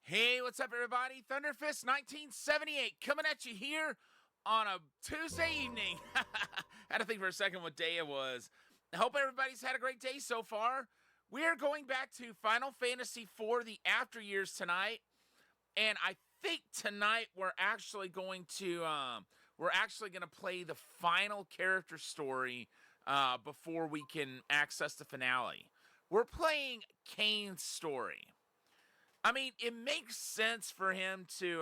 Hey, what's up, everybody? Thunderfist 1978 coming at you here on a Tuesday evening. Had to think for a second what day it was. I hope everybody's had a great day so far. We are going back to Final Fantasy IV: The After Years tonight, and I think tonight we're actually going to play the final character story before we can access the finale. We're playing Kane's story. I mean, it makes sense for him to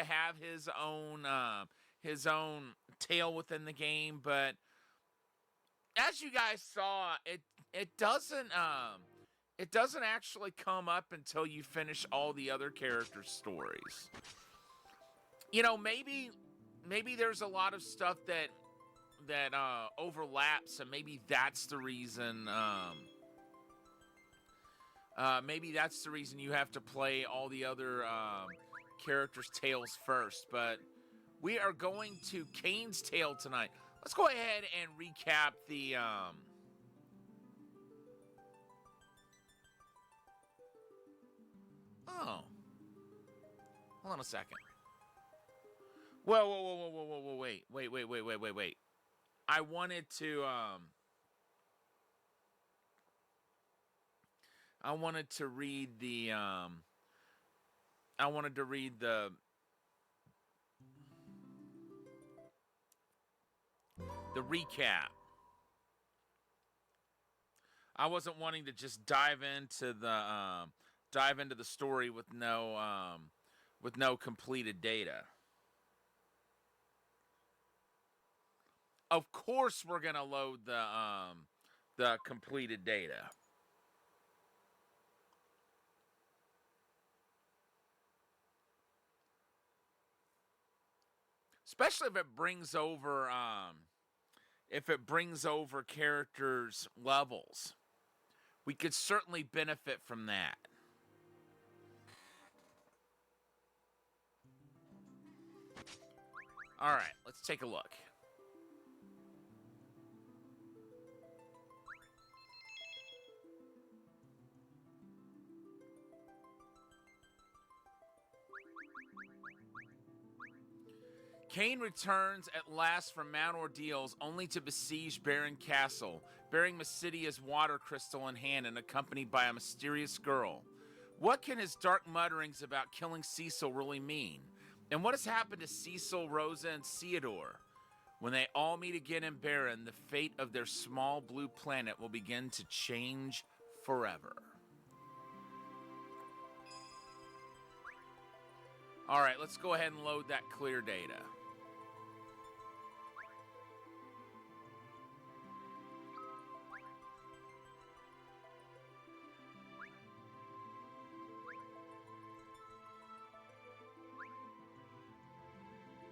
have his own tale within the game, but as you guys saw, it doesn't actually come up until you finish all the other characters' stories. You know, maybe there's a lot of stuff that overlaps, and maybe that's the reason. Maybe that's the reason you have to play all the other characters' tales first. But we are going to Kane's tale tonight. Let's go ahead and recap the. Oh, hold on a second. Whoa, whoa, whoa, whoa, whoa, whoa, whoa, wait. I wanted to. I wanted to read the. I wanted to read the recap. I wasn't wanting to just dive into the story with no completed data. Of course, we're gonna load the completed data, especially if it brings over characters' levels. We could certainly benefit from that. All right, let's take a look. Kane returns at last from Mount Ordeals, only to besiege Baron Castle, bearing Mysidia's water crystal in hand and accompanied by a mysterious girl. What can his dark mutterings about killing Cecil really mean? And what has happened to Cecil, Rosa, and Theodore? When they all meet again in Baron, the fate of their small blue planet will begin to change forever. Alright, let's go ahead and load that clear data.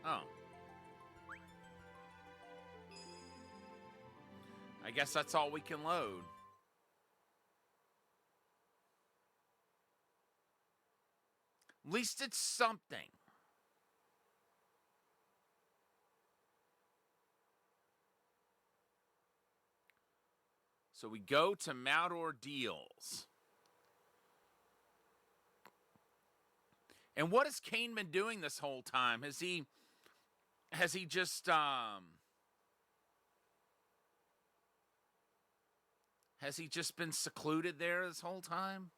Oh. I guess that's all we can load. At least it's something. So we go to Mount Ordeals. And what has Kane been doing this whole time? Has he just been secluded there this whole time?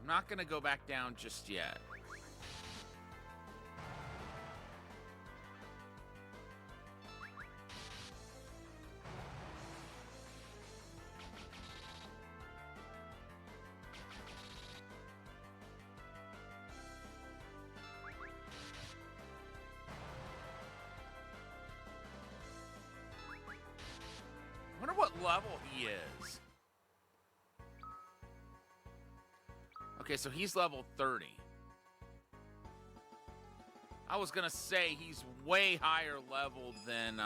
I'm not going to go back down just yet. I wonder what level he is. Okay, so he's level 30. I was gonna say he's way higher level than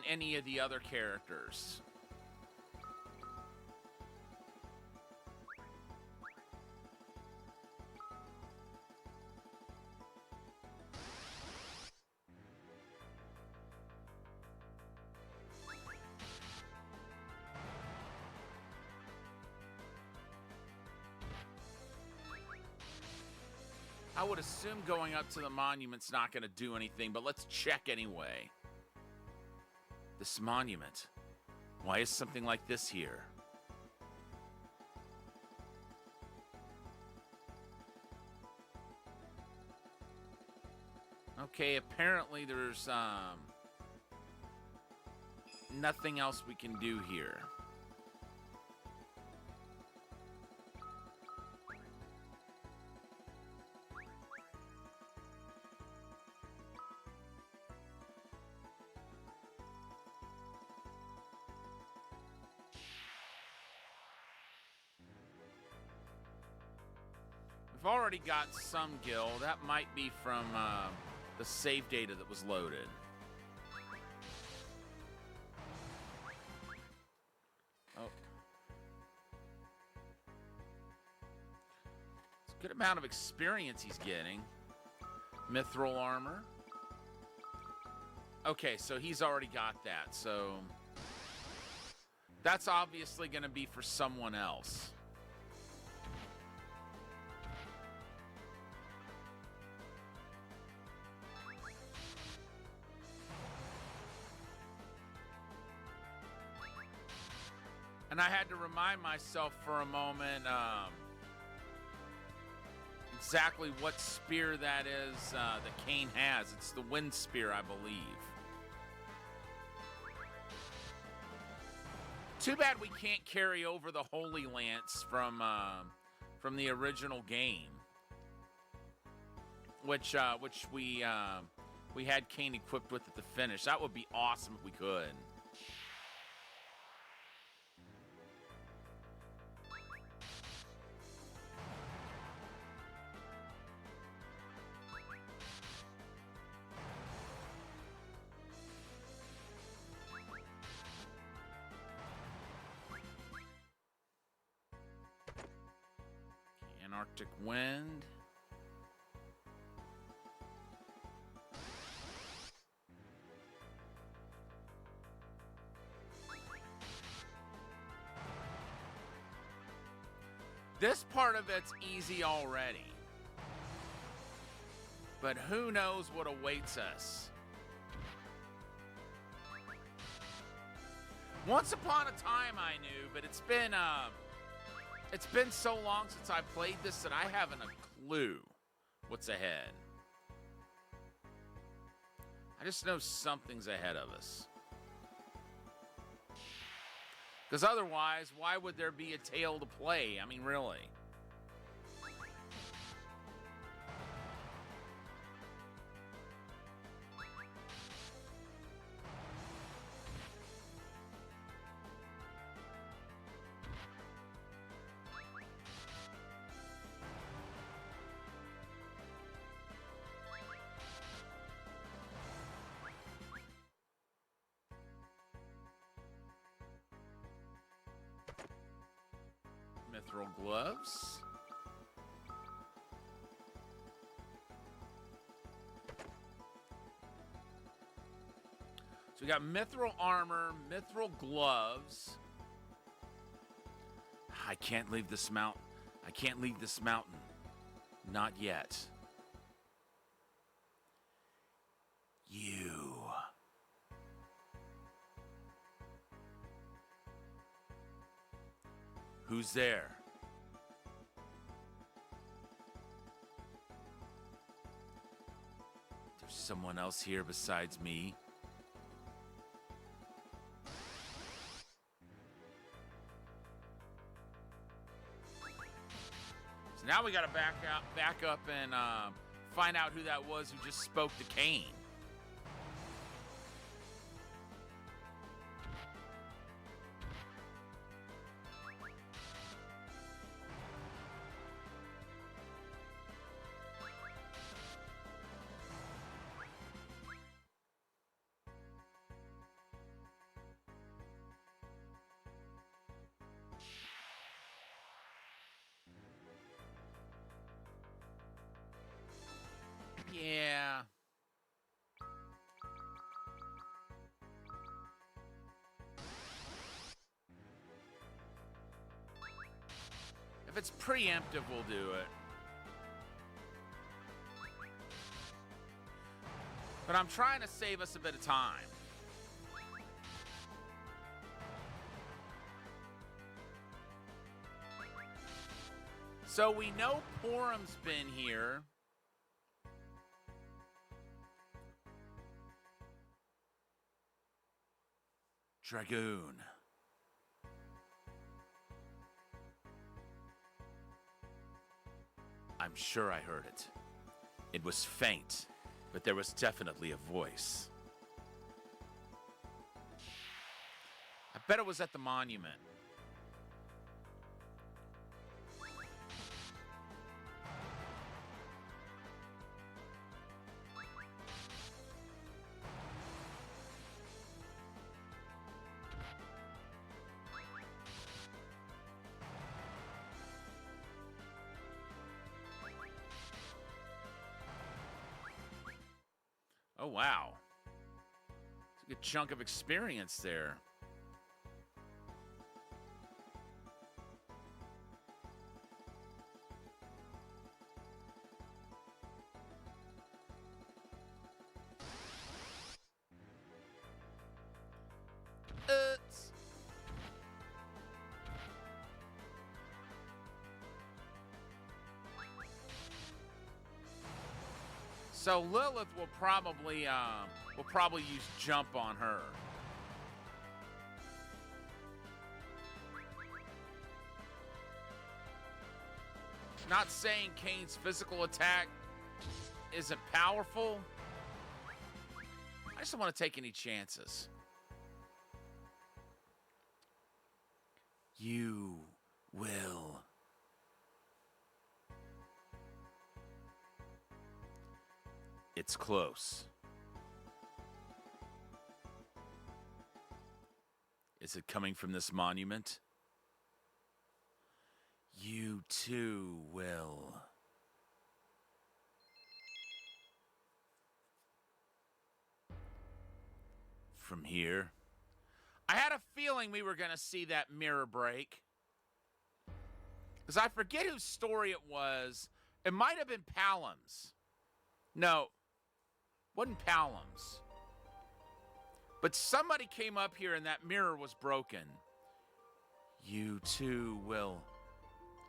any of the other characters. I would assume going up to the monument's not going to do anything, but let's check anyway. This monument. Why is something like this here? Okay, apparently there's nothing else we can do here. We've already got some gil. That might be from the save data that was loaded. Oh. It's a good amount of experience he's getting. Mithril armor. Okay, so he's already got that. So that's obviously going to be for someone else. And I had to remind myself for a moment exactly what spear that is that Kain has. It's the wind spear, I believe. Too bad we can't carry over the Holy Lance from the original game, which we had Kain equipped with at the finish. That would be awesome if we could. Arctic Wind. This part of it's easy already. But who knows what awaits us? Once upon a time I knew, but it's been so long since I played this that I haven't a clue what's ahead. I just know something's ahead of us. Because otherwise, why would there be a tale to play? I mean, really. Mithril gloves. So we got mithril armor, mithril gloves. I can't leave this mountain. I can't leave this mountain. Not yet. You. Who's there? There's someone else here besides me. So now we gotta back up and find out who that was who just spoke to Kain. Yeah. If it's preemptive, we'll do it. But I'm trying to save us a bit of time. So we know Porum's been here. Dragoon. I'm sure I heard it. It was faint, but there was definitely a voice. I bet it was at the monument. Oh, wow. It's a good chunk of experience there. So Lilith will probably use jump on her. Not saying Kane's physical attack isn't powerful. I just don't want to take any chances. You will. It's close. Is it coming from this monument? You too will. From here? I had a feeling we were going to see that mirror break. Because I forget whose story it was. It might have been Palom's. No, wasn't Palom's. But somebody came up here and that mirror was broken. You too will.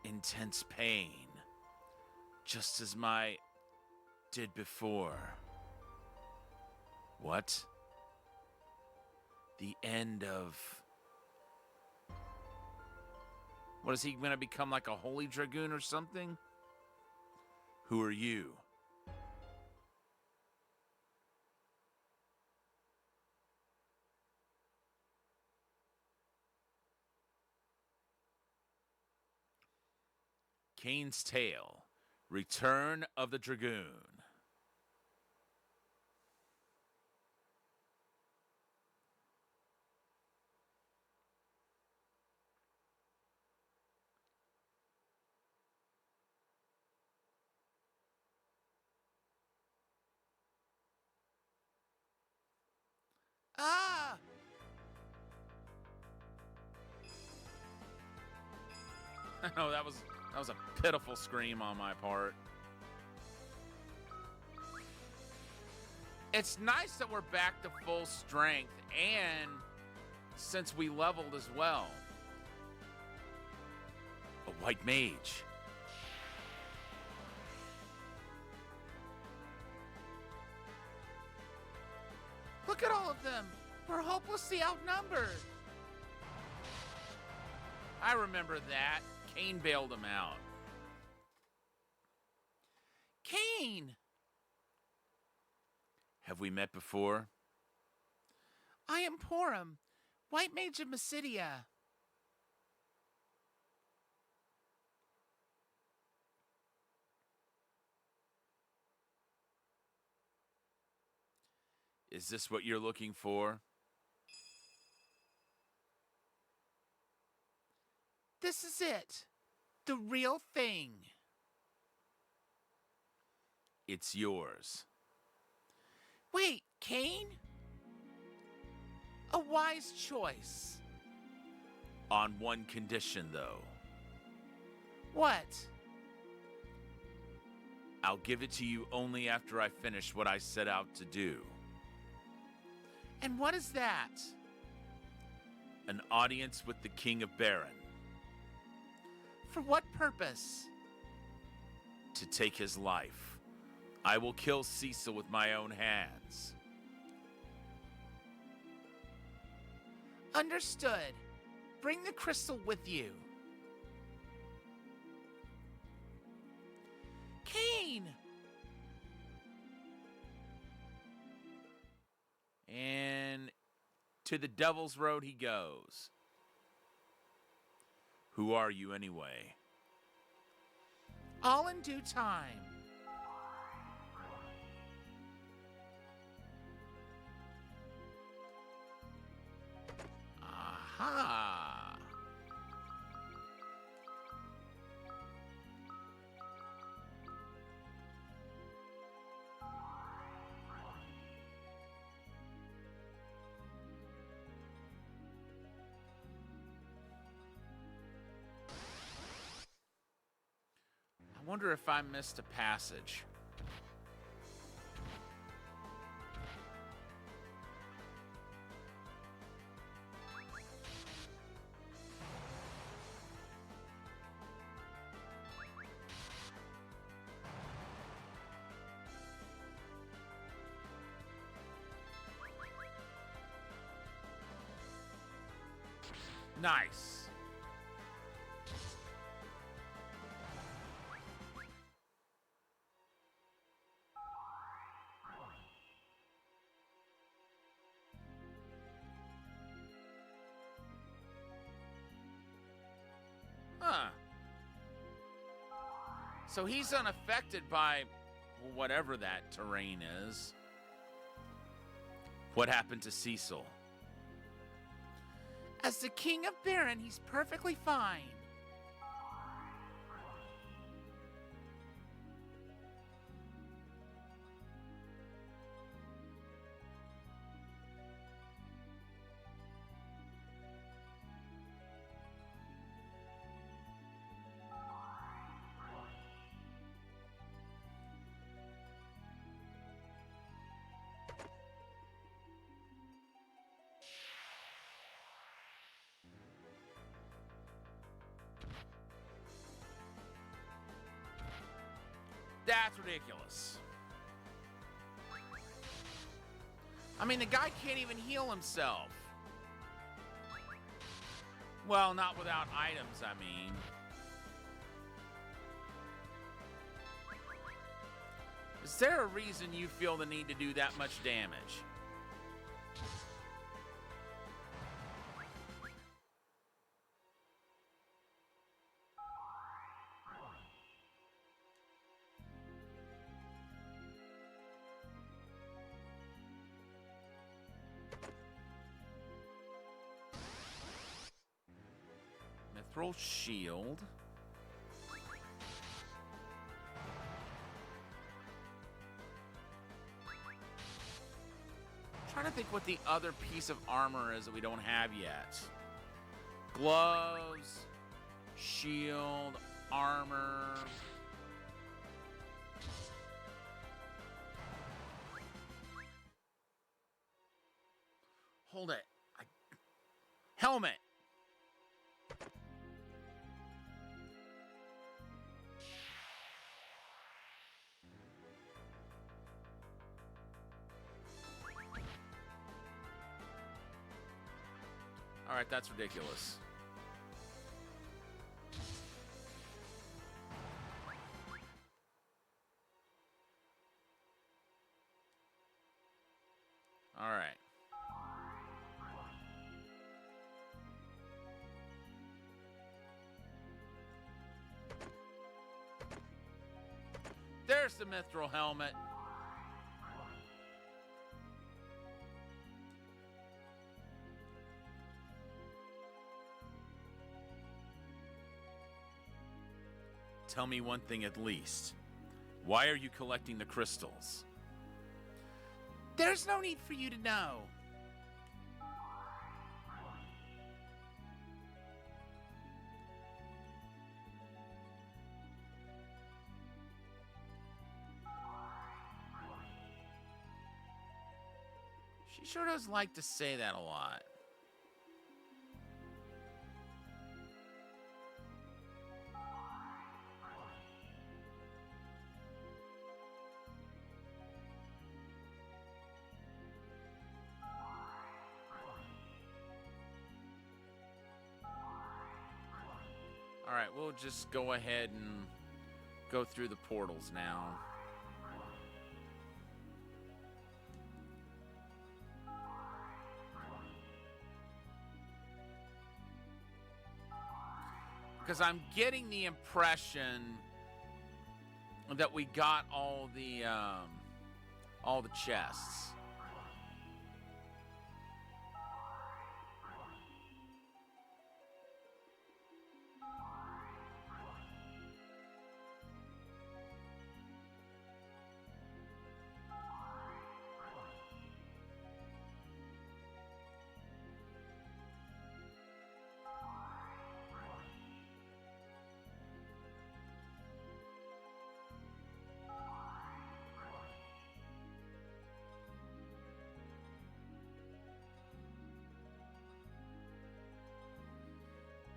Intense pain. Just as my did before. What? The end of... What, is he going to become like a holy dragoon or something? Who are you? Kane's Tale, Return of the Dragoon. Ah! No, that was a pitiful scream on my part. It's nice that we're back to full strength, and since we leveled as well. A white mage. Look at all of them. We're hopelessly outnumbered. I remember that. Kane bailed him out. Kane! Have we met before? I am Porum, White Mage of Mysidia. Is this what you're looking for? This is it. The real thing. It's yours. Wait, Kane? A wise choice. On one condition, though. What? I'll give it to you only after I finish what I set out to do. And what is that? An audience with the King of Baron. For what purpose? To take his life. I will kill Cecil with my own hands. Understood. Bring the crystal with you. Cain! And to the Devil's Road he goes. Who are you anyway? All in due time. Aha! I wonder if I missed a passage. Nice. Huh. So he's unaffected by whatever that terrain is. What happened to Cecil? As the King of Baron, he's perfectly fine. That's ridiculous. I mean, the guy can't even heal himself. Well, not without items, I mean. Is there a reason you feel the need to do that much damage? Mithril shield. Trying to think what the other piece of armor is that we don't have yet. Gloves, shield, armor. Hold it. Helmet. All right, that's ridiculous. All right. There's the mithril helmet. Tell me one thing at least. Why are you collecting the crystals? There's no need for you to know. She sure does like to say that a lot. All right, we'll just go ahead and go through the portals now. Because I'm getting the impression that we got all the chests.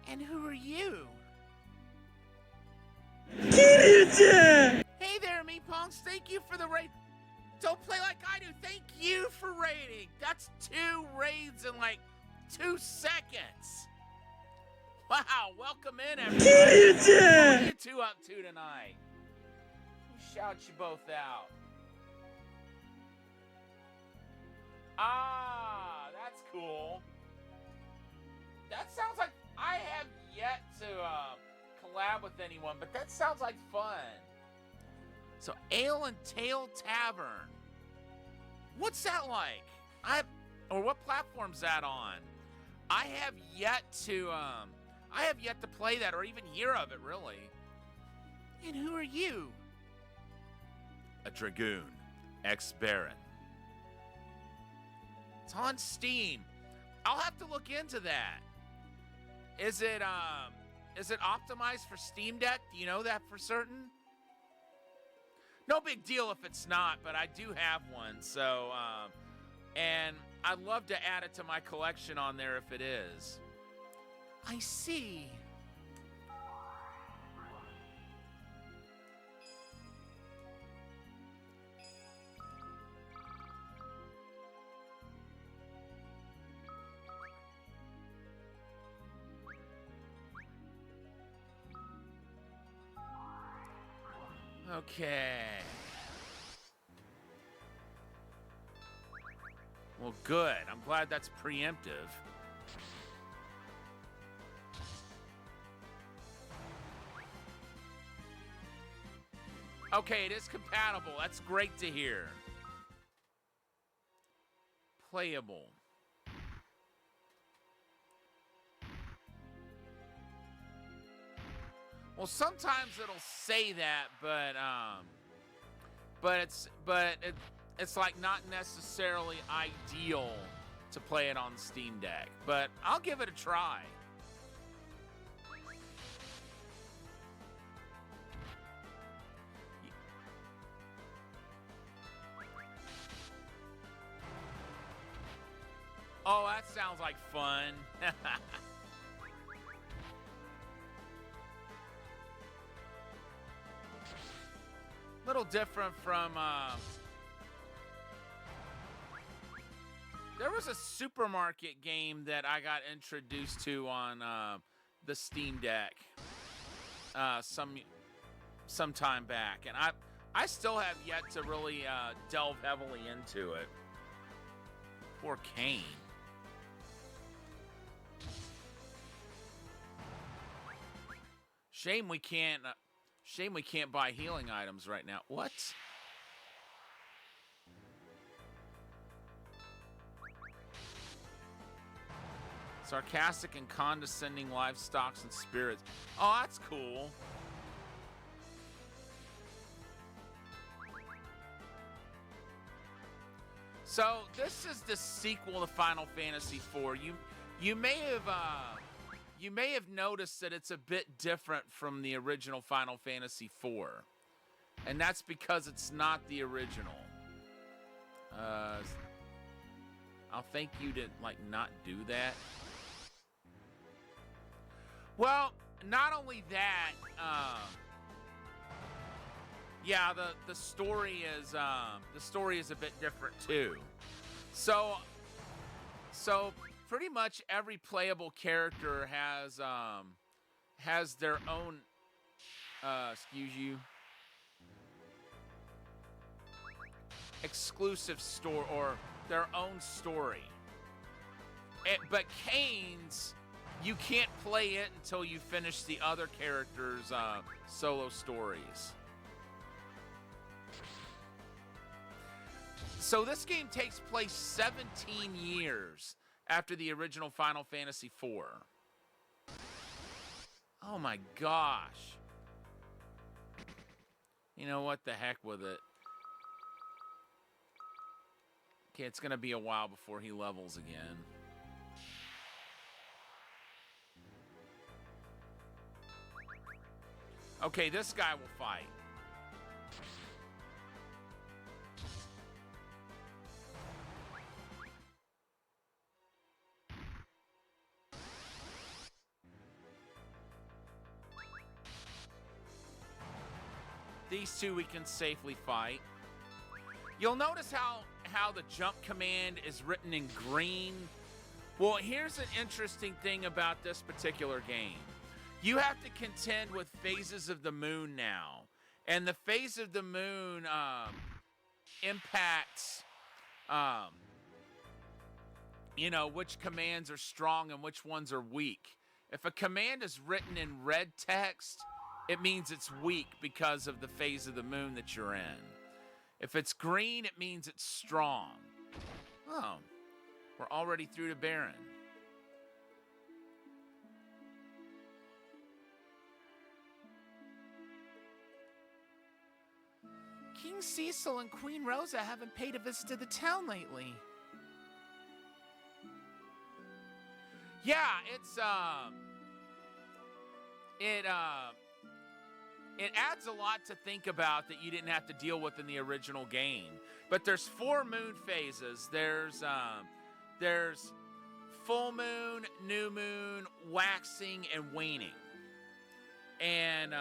And who are you? Hey there, Meepongs. Thank you for the raid. Don't play like I do. Thank you for raiding. That's 2 raids in like 2 seconds. Wow, welcome in, everybody. What are you two up to tonight? Let me shout you both out. Ah, that's cool. That sounds like I have yet to collab with anyone, but that sounds like fun. So, Ale and Tail Tavern. What's that like? Or what platform's that on? I have yet to play that or even hear of it, really. And who are you? A Dragoon, ex-Baron. It's on Steam. I'll have to look into that. Is it optimized for Steam Deck? Do you know that for certain? No big deal if it's not, but I do have one. So, and I'd love to add it to my collection on there if it is. I see. Okay. Well, good. I'm glad that's preemptive. Okay, it is compatible. That's great to hear. Playable. Well, sometimes it'll say that, but it's like not necessarily ideal to play it on Steam Deck. But I'll give it a try. Oh, that sounds like fun. Little different from there was a supermarket game that I got introduced to on the Steam Deck some time back, and I still have yet to really delve heavily into it. Poor Kane. Shame we can't buy healing items right now. What? Sarcastic and condescending livestock and spirits. Oh, that's cool. So this is the sequel to Final Fantasy IV. You may have noticed that it's a bit different from the original Final Fantasy IV. And that's because it's not the original. I'll thank you to, like, not do that. Well, not only that, yeah, the story is a bit different too. So pretty much every playable character has their own exclusive story or their own story. But Kane's, you can't play it until you finish the other characters' solo stories. So this game takes place 17 years after the original Final Fantasy IV. Oh my gosh. You know what? The heck with it. Okay, it's going to be a while before he levels again. Okay, this guy will fight. These two we can safely fight. You'll notice how the jump command is written in green. Well, here's an interesting thing about this particular game. You have to contend with phases of the moon now. And the phase of the moon impacts, you know, which commands are strong and which ones are weak. If a command is written in red text, it means it's weak because of the phase of the moon that you're in. If it's green, it means it's strong. Oh, we're already through to Baron. King Cecil and Queen Rosa haven't paid a visit to the town lately. Yeah, it adds a lot to think about that you didn't have to deal with in the original game. But there's 4 moon phases. There's full moon, new moon, waxing, and waning. And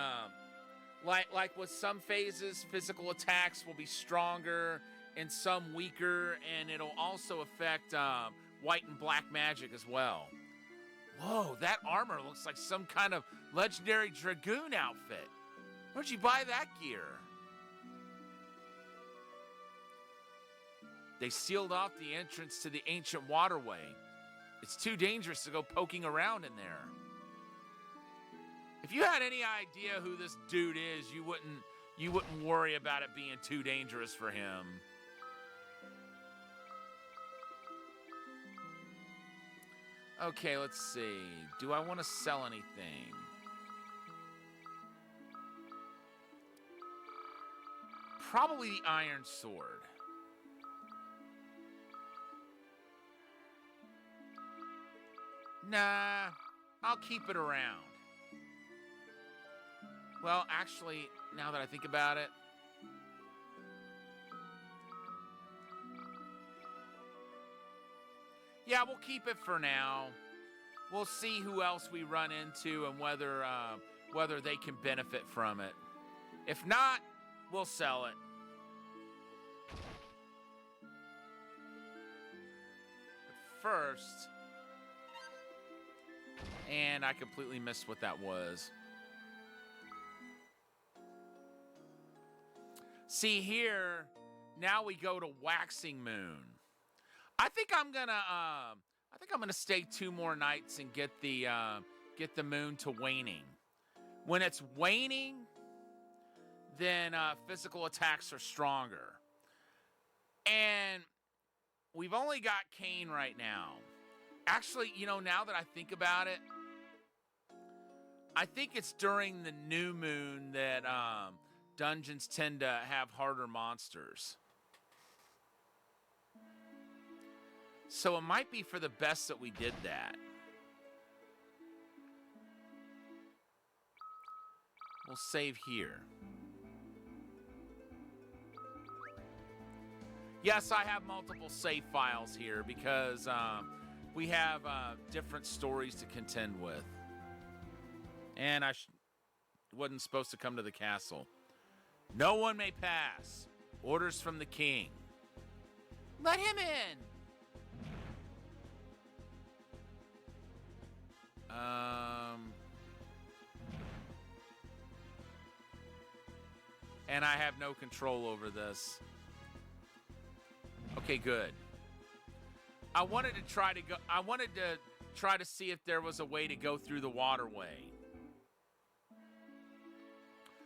like with some phases, physical attacks will be stronger and some weaker, and it'll also affect white and black magic as well. Whoa, that armor looks like some kind of legendary dragoon outfit. Where'd you buy that gear? They sealed off the entrance to the ancient waterway. It's too dangerous to go poking around in there. If you had any idea who this dude is, you wouldn't worry about it being too dangerous for him. Okay, let's see. Do I want to sell anything? Probably the Iron Sword. Nah, I'll keep it around. Well, actually, now that I think about it, yeah, we'll keep it for now. We'll see who else we run into and whether they can benefit from it. If not, we'll sell it. But first, and I completely missed what that was. See here, now we go to Waxing Moon. I think I'm gonna stay 2 more nights and get the moon to waning. When it's waning, then physical attacks are stronger. And we've only got Kain right now. Actually, you know, now that I think about it, I think it's during the new moon that dungeons tend to have harder monsters. So it might be for the best that we did that. We'll save here. Yes, I have multiple save files here because we have different stories to contend with. And I wasn't supposed to come to the castle. No one may pass. Orders from the king. Let him in. And I have no control over this. Okay, good. I wanted to try to see if there was a way to go through the waterway.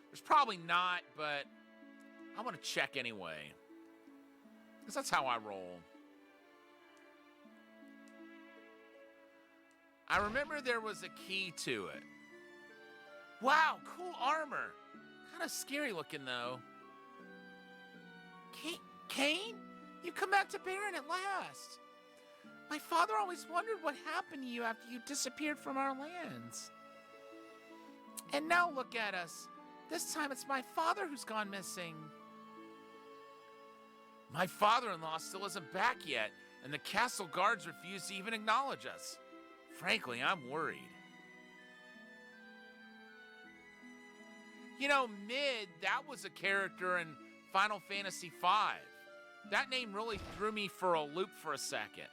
There's probably not, but I want to check anyway. Because that's how I roll. I remember there was a key to it. Wow, cool armor. Kind of scary looking, though. Cain? You come back to Baron at last. My father always wondered what happened to you after you disappeared from our lands. And now look at us. This time it's my father who's gone missing. My father-in-law still isn't back yet, and the castle guards refuse to even acknowledge us. Frankly, I'm worried. You know, Mid, that was a character in Final Fantasy V. That name really threw me for a loop for a second.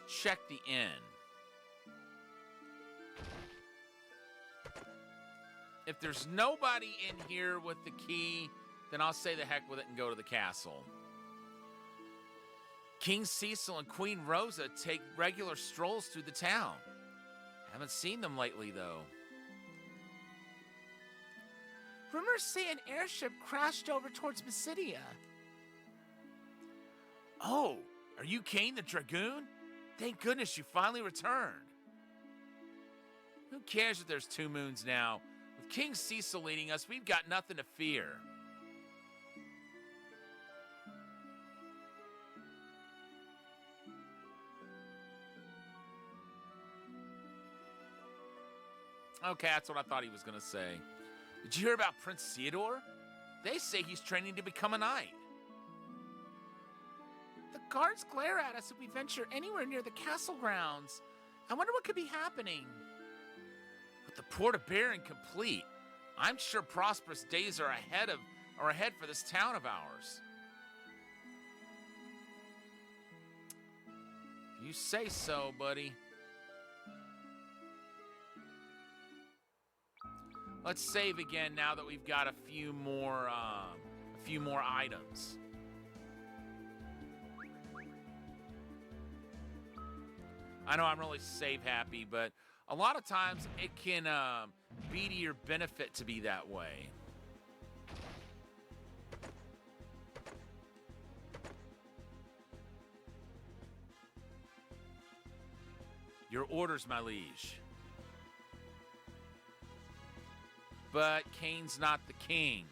Let's check the inn. If there's nobody in here with the key, then I'll say the heck with it and go to the castle. King Cecil and Queen Rosa take regular strolls through the town. Haven't seen them lately, though. Rumors say an airship crashed over towards Mysidia. Oh, are you Cain the Dragoon? Thank goodness you finally returned. Who cares if there's 2 moons now? With King Cecil leading us, we've got nothing to fear. Okay, that's what I thought he was going to say. Did you hear about Prince Theodore? They say he's training to become a knight. The guards glare at us if we venture anywhere near the castle grounds. I wonder what could be happening. With the Port of Baron complete, I'm sure prosperous days are ahead for this town of ours. You say so, buddy. Let's save again now that we've got a few more items. I know I'm really save happy, but a lot of times it can be to your benefit to be that way. Your orders, my liege. But Cain's not the king.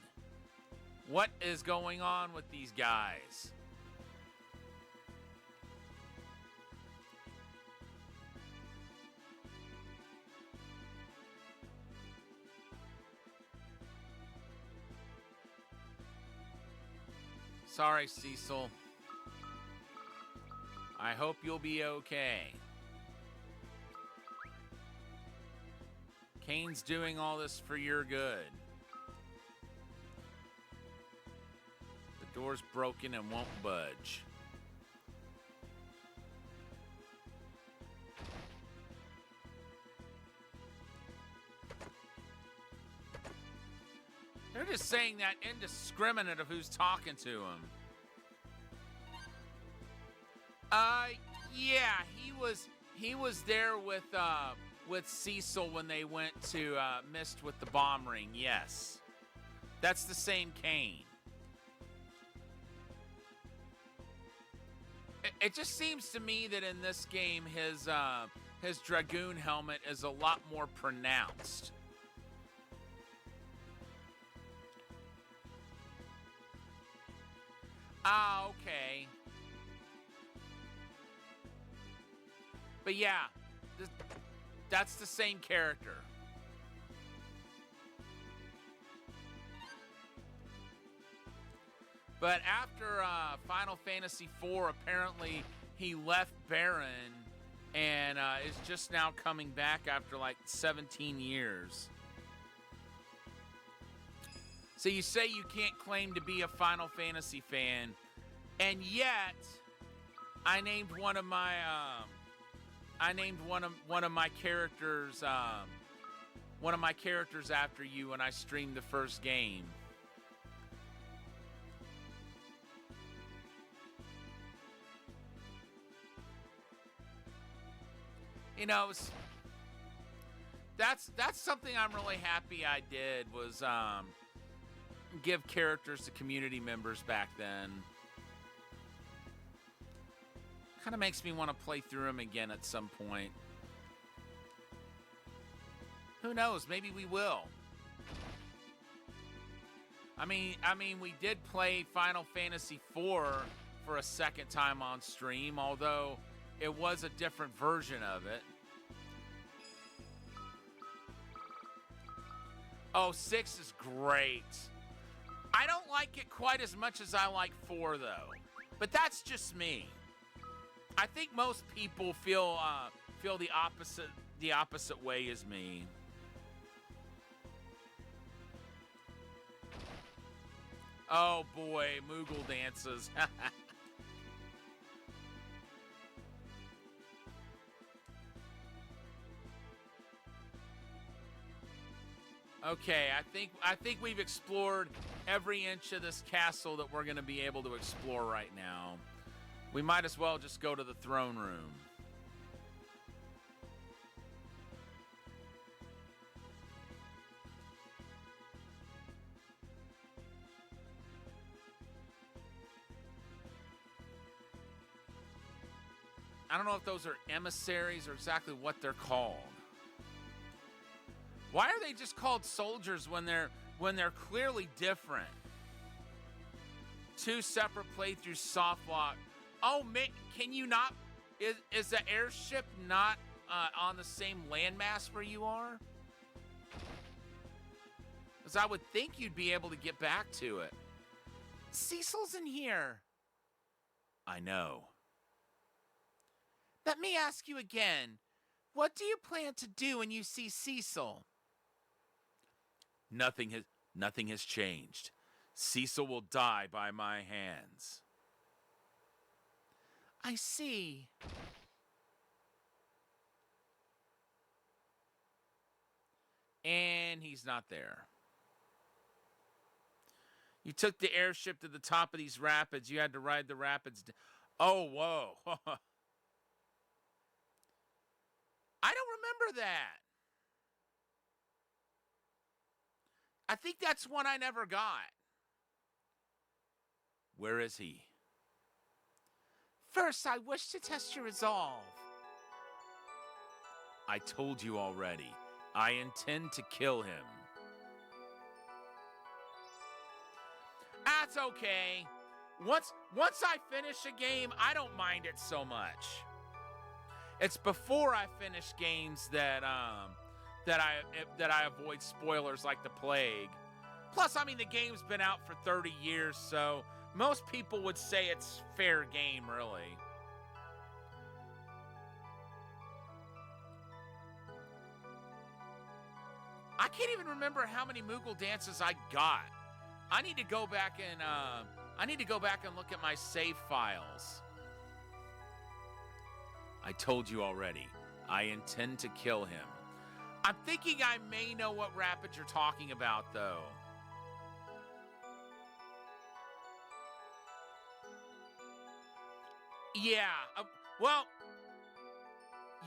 What is going on with these guys? Sorry, Cecil. I hope you'll be okay. Cain's doing all this for your good. The door's broken and won't budge. They're just saying that indiscriminate of who's talking to him. Yeah, he was there with Cecil when they went to Mist with the bomb ring. Yes, that's the same Cain. It just seems to me that in this game his dragoon helmet is a lot more pronounced. Ah, okay. But yeah, that's the same character. But after Final Fantasy IV, apparently he left Baron and is just now coming back after like 17 years. So you say you can't claim to be a Final Fantasy fan, and yet I named one of my characters after you when I streamed the first game. You know, that's something I'm really happy I did, was give characters to community members back then. Kind of makes me want to play through them again at some point. Who knows? Maybe we will. I mean, we did play Final Fantasy IV for a second time on stream, although it was a different version of it. Oh, 6 is great. I don't like it quite as much as I like 4, though. But that's just me. I think most people feel the opposite way as me. Oh boy, Moogle dances. Okay, I think we've explored every inch of this castle that we're going to be able to explore right now. We might as well just go to the throne room. I don't know if those are emissaries or exactly what they're called. Why are they just called soldiers when they're clearly different? 2 separate playthroughs, soft lock. Oh, man, can you not? Is the airship not on the same landmass where you are? Because I would think you'd be able to get back to it. Cecil's in here. I know. Let me ask you again. What do you plan to do when you see Cecil? Nothing has changed. Cecil will die by my hands. I see. And he's not there. You took the airship to the top of these rapids. You had to ride the rapids. Oh, whoa. I don't remember that. I think that's one I never got. Where is he? First, I wish to test your resolve. I told you already. I intend to kill him. That's okay. Once I finish a game, I don't mind it so much. It's before I finish games that I avoid spoilers like the plague. Plus, I mean, the game's been out for 30 years, so most people would say it's fair game, really. I can't even remember how many Moogle dances I got. I need to go back and look at my save files. I told you already. I intend to kill him. I'm thinking I may know what rapid you're talking about, though. Yeah, well,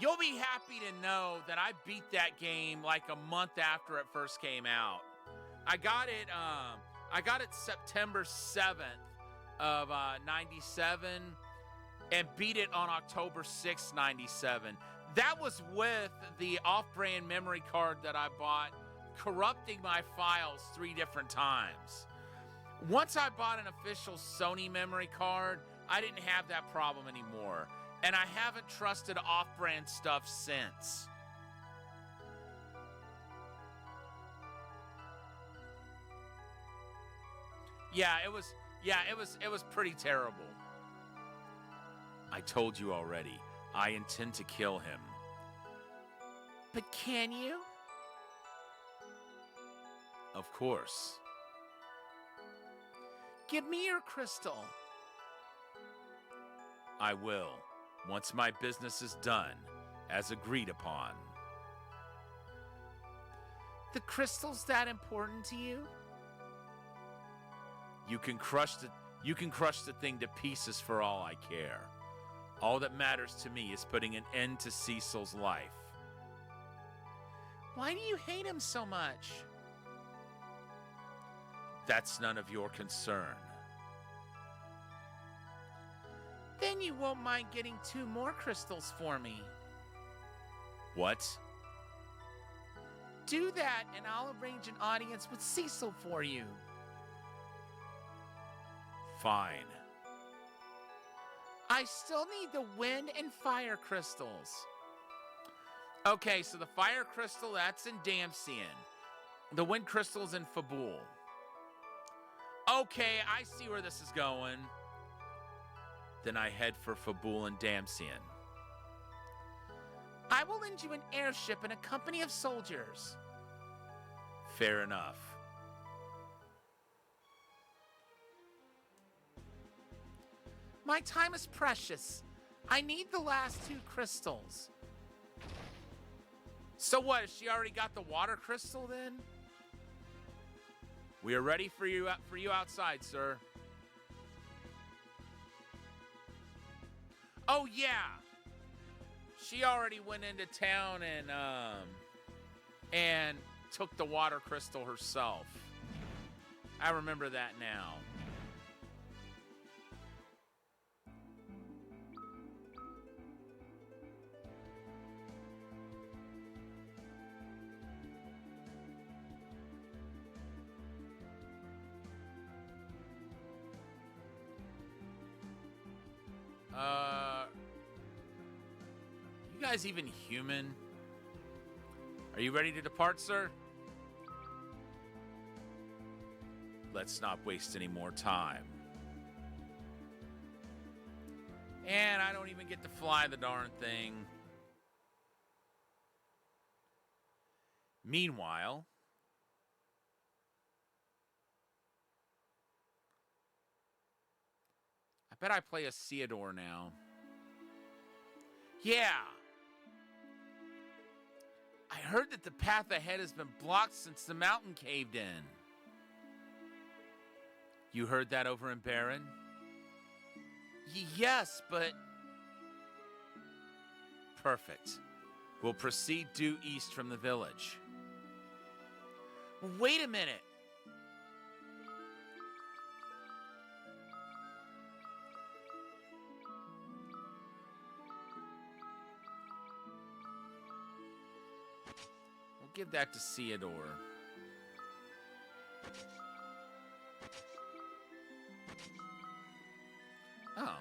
you'll be happy to know that I beat that game like a month after it first came out. I got it September 7th of 97 and beat it on October 6th, 97. That was with the off-brand memory card that I bought, corrupting my files 3 different times. Once I bought an official Sony memory card, I didn't have that problem anymore. And I haven't trusted off-brand stuff since. Yeah, Yeah, it was pretty terrible. I told you already. I intend to kill him. But can you? Of course. Give me your crystal. I will, once my business is done, as agreed upon. The crystal's that important to you? You can crush the thing to pieces for all I care. All that matters to me is putting an end to Cecil's life. Why do you hate him so much? That's none of your concern. Then you won't mind getting 2 more crystals for me. What? Do that and I'll arrange an audience with Cecil for you. Fine. I still need the wind and fire crystals. Okay, so the fire crystal, that's in Damcyan. The wind crystal's in Fabul. Okay, I see where this is going. Then I head for Fabul and Damcyan. I will lend you an airship and a company of soldiers. Fair enough. My time is precious. I need the last 2 crystals. So what, has she already got the water crystal then? We are ready for you outside, sir. Oh yeah. She already went into town and took the water crystal herself. I remember that now. You guys even human? Are you ready to depart, sir? Let's not waste any more time. And I don't even get to fly the darn thing. Meanwhile, I bet I play as Theodore now. Yeah. I heard that the path ahead has been blocked since the mountain caved in. You heard that over in Baron? Yes, but... Perfect. We'll proceed due east from the village. Wait a minute. We'll give that to Theodore. Oh.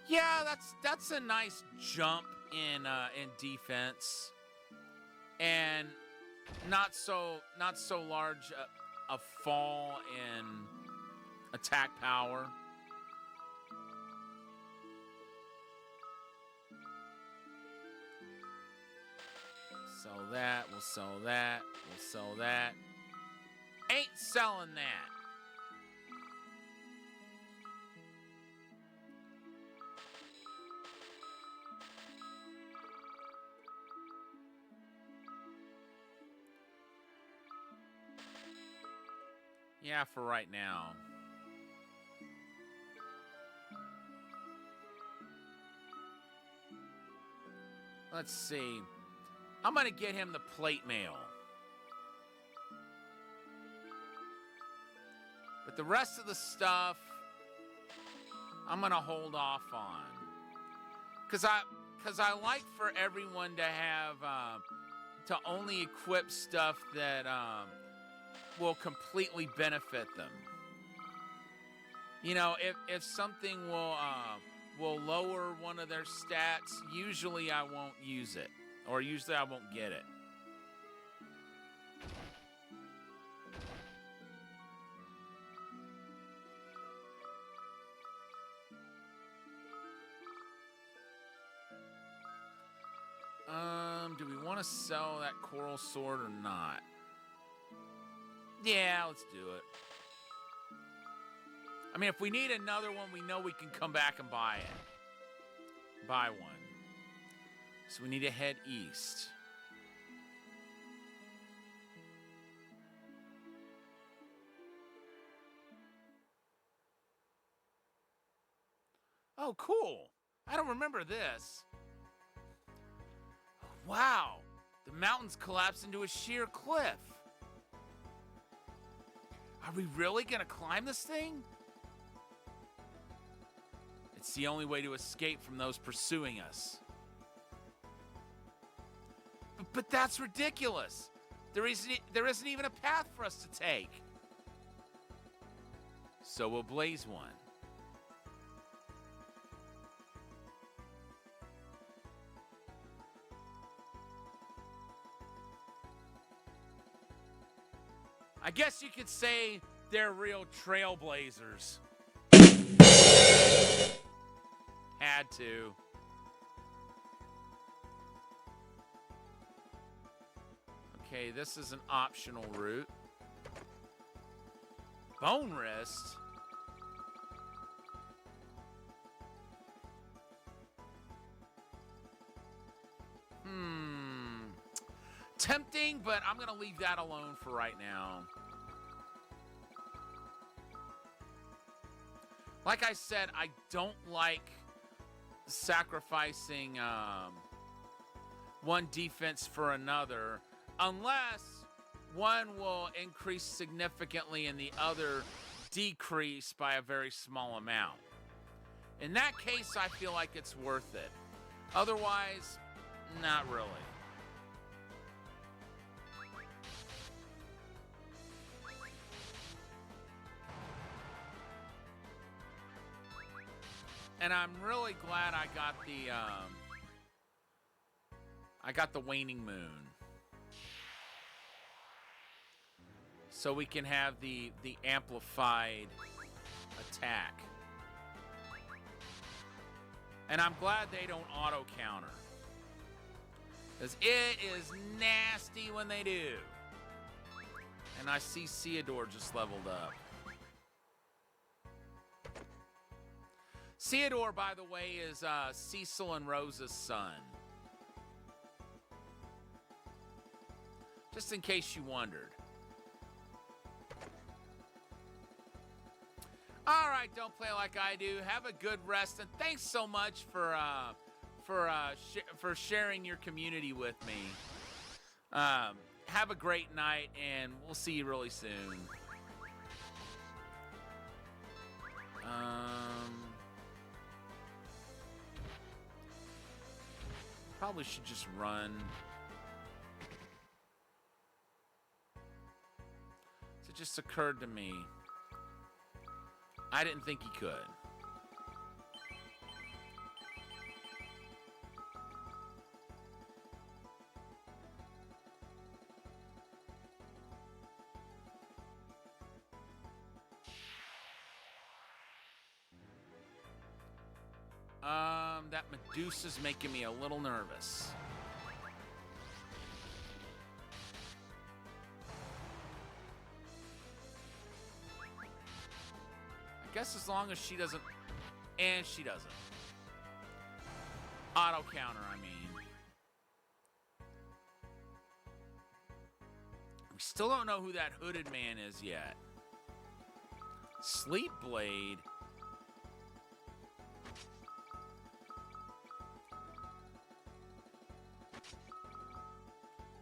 Yeah, that's a nice jump in defense, and not so large a fall in attack power. Sell that, we'll sell that, we'll sell that. Ain't selling that. Yeah, for right now. Let's see. I'm gonna get him the plate mail. But the rest of the stuff, I'm gonna hold off on. Cause I like for everyone to have to only equip stuff that will completely benefit them. You know, if something will lower one of their stats, usually I won't use it. Or usually I won't get it. Do we want to sell that coral sword or not? Yeah, let's do it. I mean, if we need another one, we know we can come back and buy it. Buy one. So we need to head east. Oh, cool. I don't remember this. Wow. The mountains collapsed into a sheer cliff. Are we really going to climb this thing? It's the only way to escape from those pursuing us. But that's ridiculous. There isn't even a path for us to take. So we'll blaze one. I guess you could say they're real trailblazers. Had to. Okay, this is an optional route. Bone wrist? Tempting, but I'm going to leave that alone for right now. Like I said, I don't like sacrificing one defense for another unless one will increase significantly and the other decrease by a very small amount. In that case, I feel like it's worth it. Otherwise, not really. And I'm really glad I got the waning moon. So we can have the amplified attack. And I'm glad they don't auto counter. Because it is nasty when they do. And I see Theodore just leveled up. Theodore, by the way, is Cecil and Rosa's son. Just in case you wondered. All right, don't play like I do. Have a good rest, and thanks so much for sharing your community with me. Have a great night, and we'll see you really soon. Probably should just run. So it just occurred to me. I didn't think he could. That Medusa's making me a little nervous. I guess as long as she doesn't... And she doesn't. Auto counter, I mean. We still don't know who that hooded man is yet. Sleep Blade...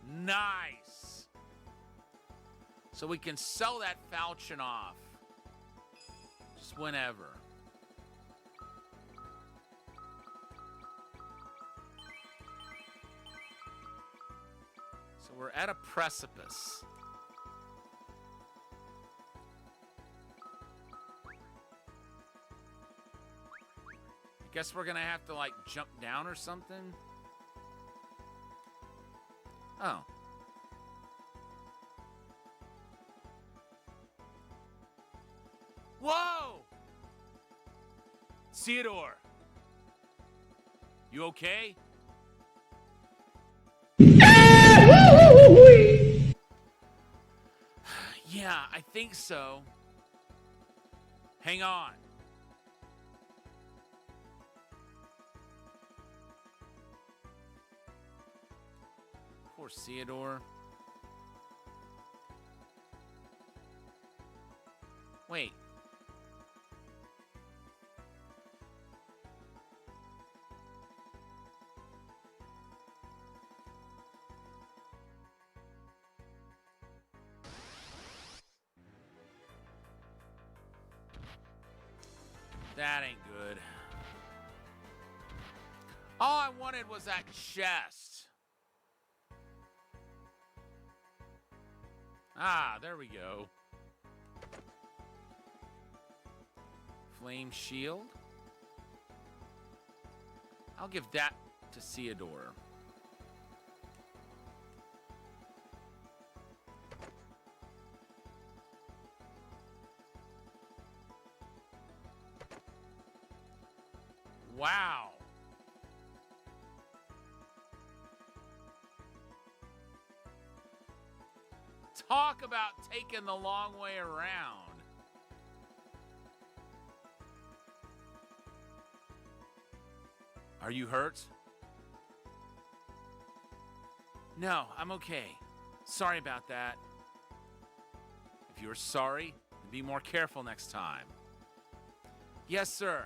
Nice. So we can sell that falchion off. Just whenever. So we're at a precipice. Guess we're gonna have to, like, jump down or something? Oh. Whoa! Theodore! You okay? Yeah, I think so. Hang on. Poor Theodore. Wait. That ain't good. All I wanted was that chest. Ah, there we go. Flame shield. I'll give that to Theodore. Wow. Talk about taking the long way around. Are you hurt? No, I'm okay. Sorry about that. If you're sorry, then be more careful next time. Yes, sir.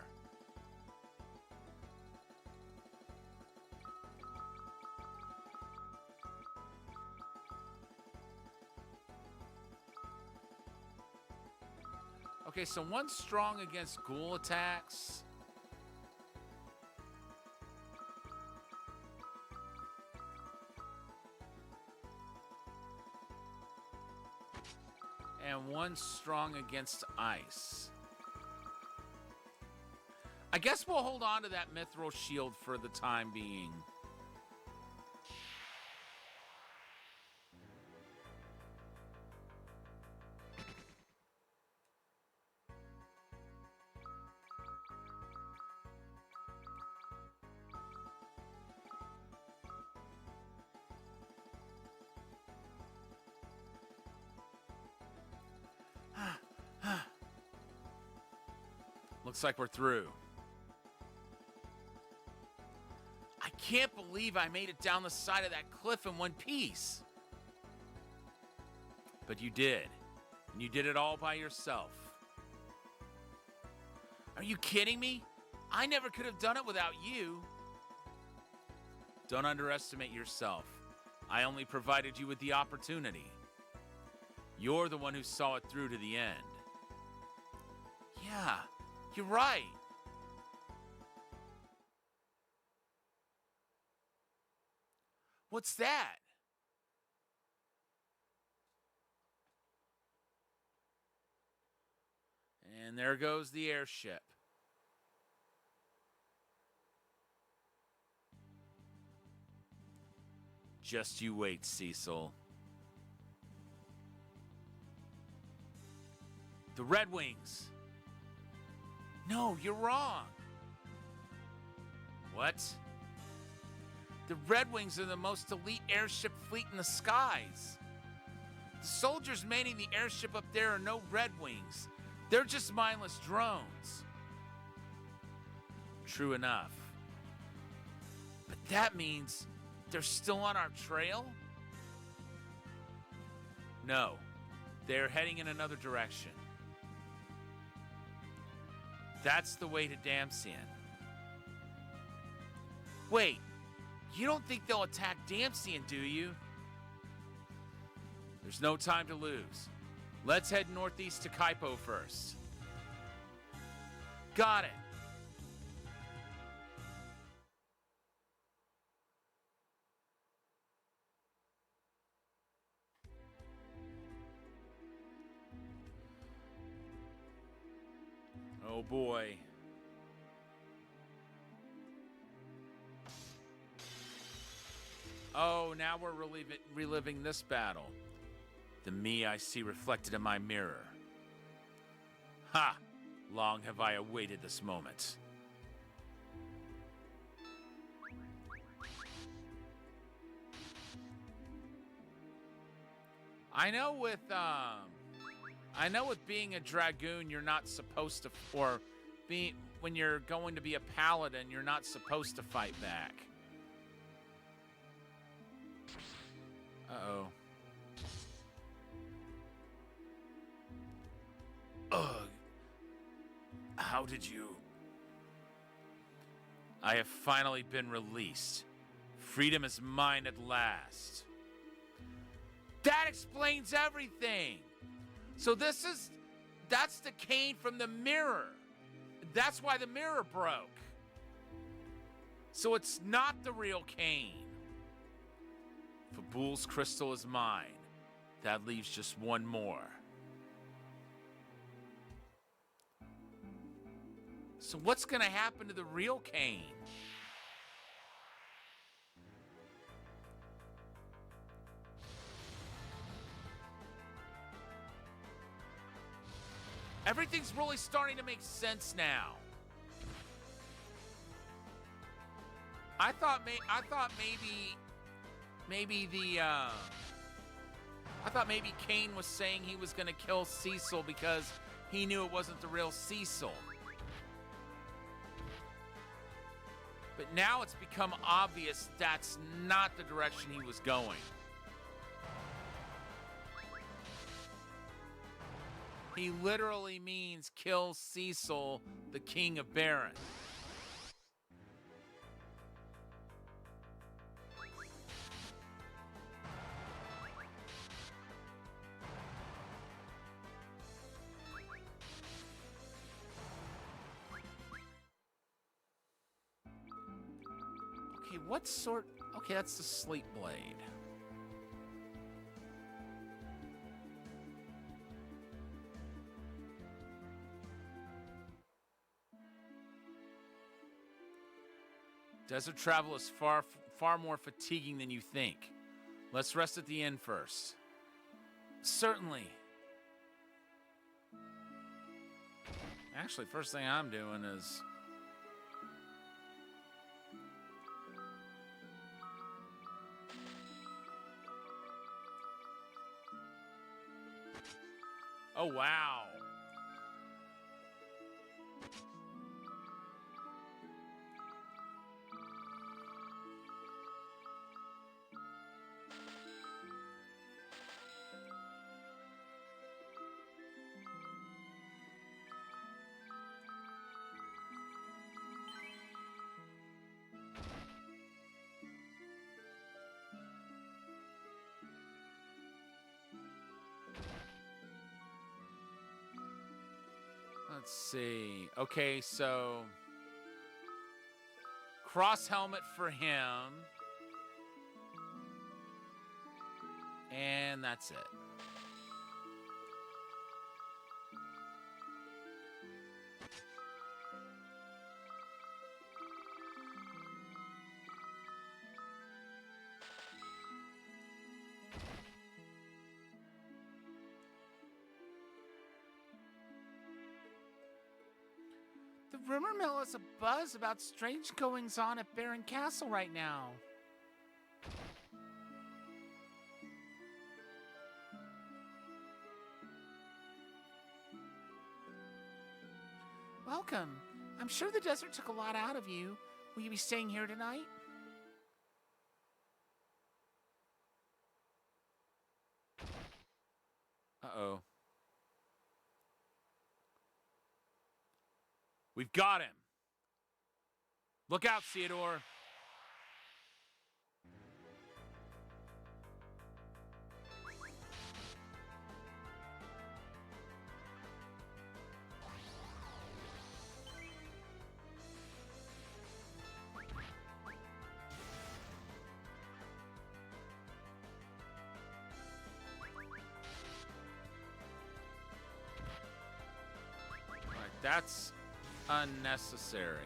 Okay, so one's strong against ghoul attacks. And one's strong against ice. I guess we'll hold on to that mithril shield for the time being. Looks like we're through. I can't believe I made it down the side of that cliff in one piece. But you did. And you did it all by yourself. Are you kidding me? I never could have done it without you. Don't underestimate yourself. I only provided you with the opportunity. You're the one who saw it through to the end. Yeah, you're right. What's that? And there goes the airship. Just you wait, Cecil. The Red Wings. No, you're wrong. What? The Red Wings are the most elite airship fleet in the skies. The soldiers manning the airship up there are no Red Wings. They're just mindless drones. True enough. But that means they're still on our trail? No, they're heading in another direction. That's the way to Damcyan. Wait, you don't think they'll attack Damcyan, do you? There's no time to lose. Let's head northeast to Kaipo first. Got it. Oh boy. Oh, now we're reliving this battle. The me I see reflected in my mirror. Ha! Long have I awaited this moment. I know with being a dragoon, you're not supposed to, or when you're going to be a paladin, you're not supposed to fight back. Uh-oh. Ugh. How did you... I have finally been released. Freedom is mine at last. That explains everything. So that's the Cain from the mirror. That's why the mirror broke. So it's not the real Cain. Fabul's crystal is mine. That leaves just one more. So what's going to happen to the real Cain? Everything's really starting to make sense now. I thought maybe Cain was saying he was going to kill Cecil because he knew it wasn't the real Cecil. But now it's become obvious that's not the direction he was going. He literally means kill Cecil, the King of Baron. Okay, what sort... Okay, that's the Sleep Blade. Desert travel is far more fatiguing than you think. Let's rest at the inn first. Certainly. Actually, first thing I'm doing is... Oh, wow. Let's see. Okay, so cross helmet for him. And that's it. The rumor mill is a buzz about strange goings-on at Baron Castle right now. Welcome. I'm sure the desert took a lot out of you. Will you be staying here tonight? Uh-oh. We've got him. Look out, Theodore. All right, that's unnecessary.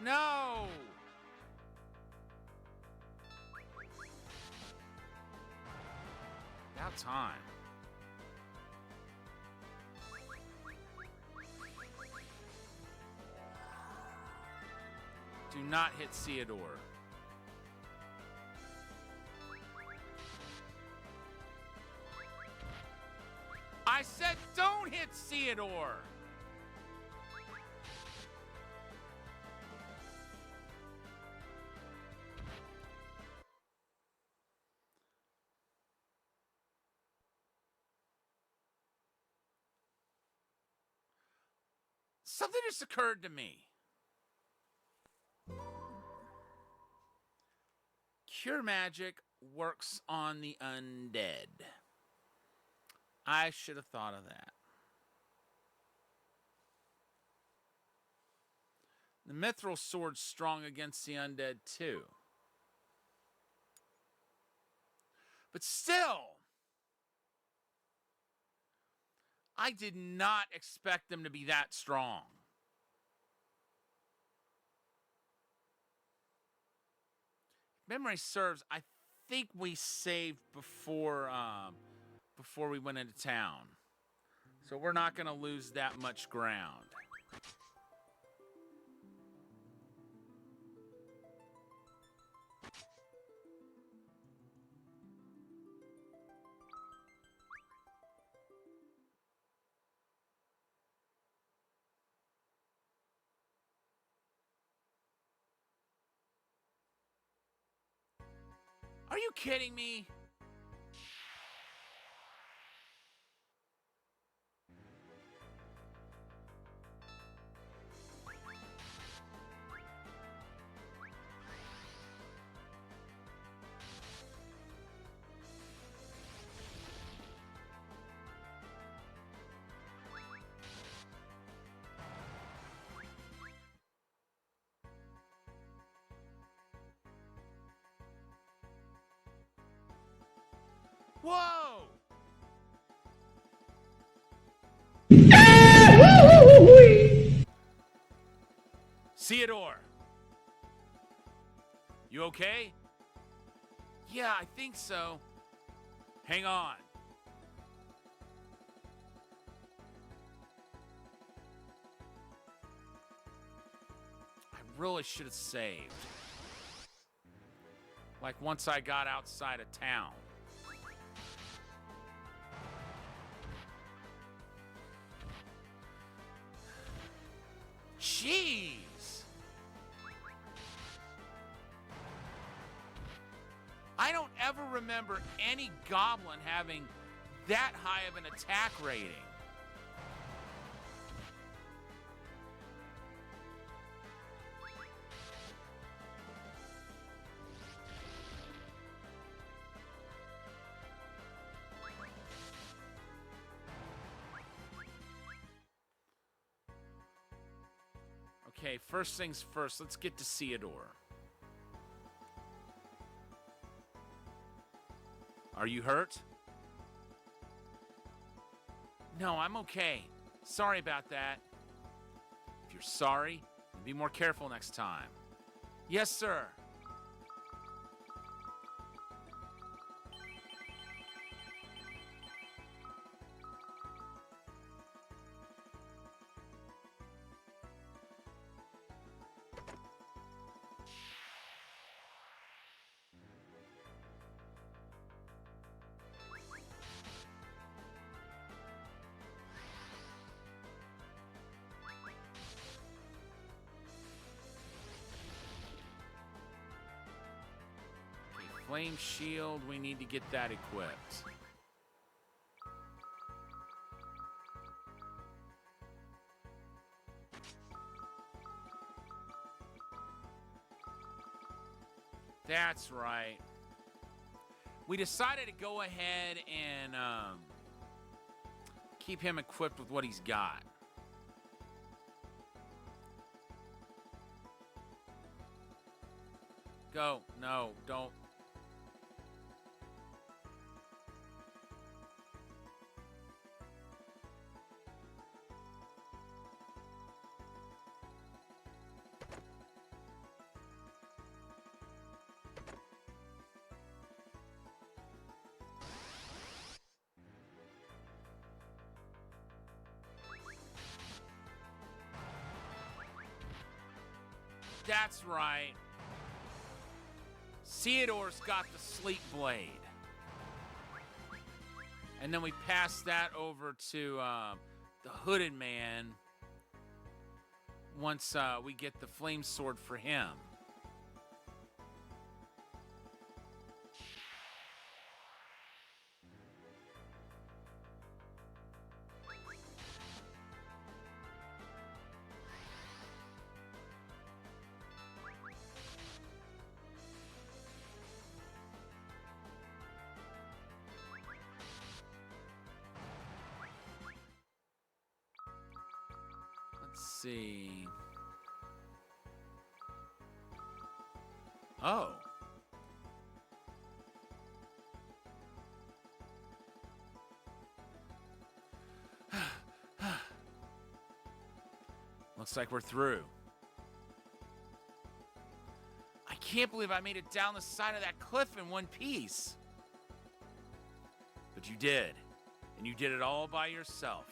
No! About time. Do not hit Theodore. I said don't hit Theodore! Something just occurred to me. Cure magic works on the undead. I should have thought of that. The mithril sword's strong against the undead too. But still, I did not expect them to be that strong. Memory serves, I think we saved before we went into town. So we're not going to lose that much ground. Are you kidding me? Whoa! Theodore! You okay? Yeah, I think so. Hang on. I really should have saved. Like once I got outside of town. Jeez! I don't ever remember any goblin having that high of an attack rating. Okay, first things first, let's get to Theodore. Are you hurt? No, I'm okay. Sorry about that. If you're sorry, be more careful next time. Yes, sir. Flame shield, we need to get that equipped. That's right. We decided to go ahead and keep him equipped with what he's got. Go. No, don't. That's right. Theodore's got the Sleep Blade. And then we pass that over to the Hooded Man once we get the Flame Sword for him. Let's see. Oh. Looks like we're through. I can't believe I made it down the side of that cliff in one piece. But you did. And you did it all by yourself.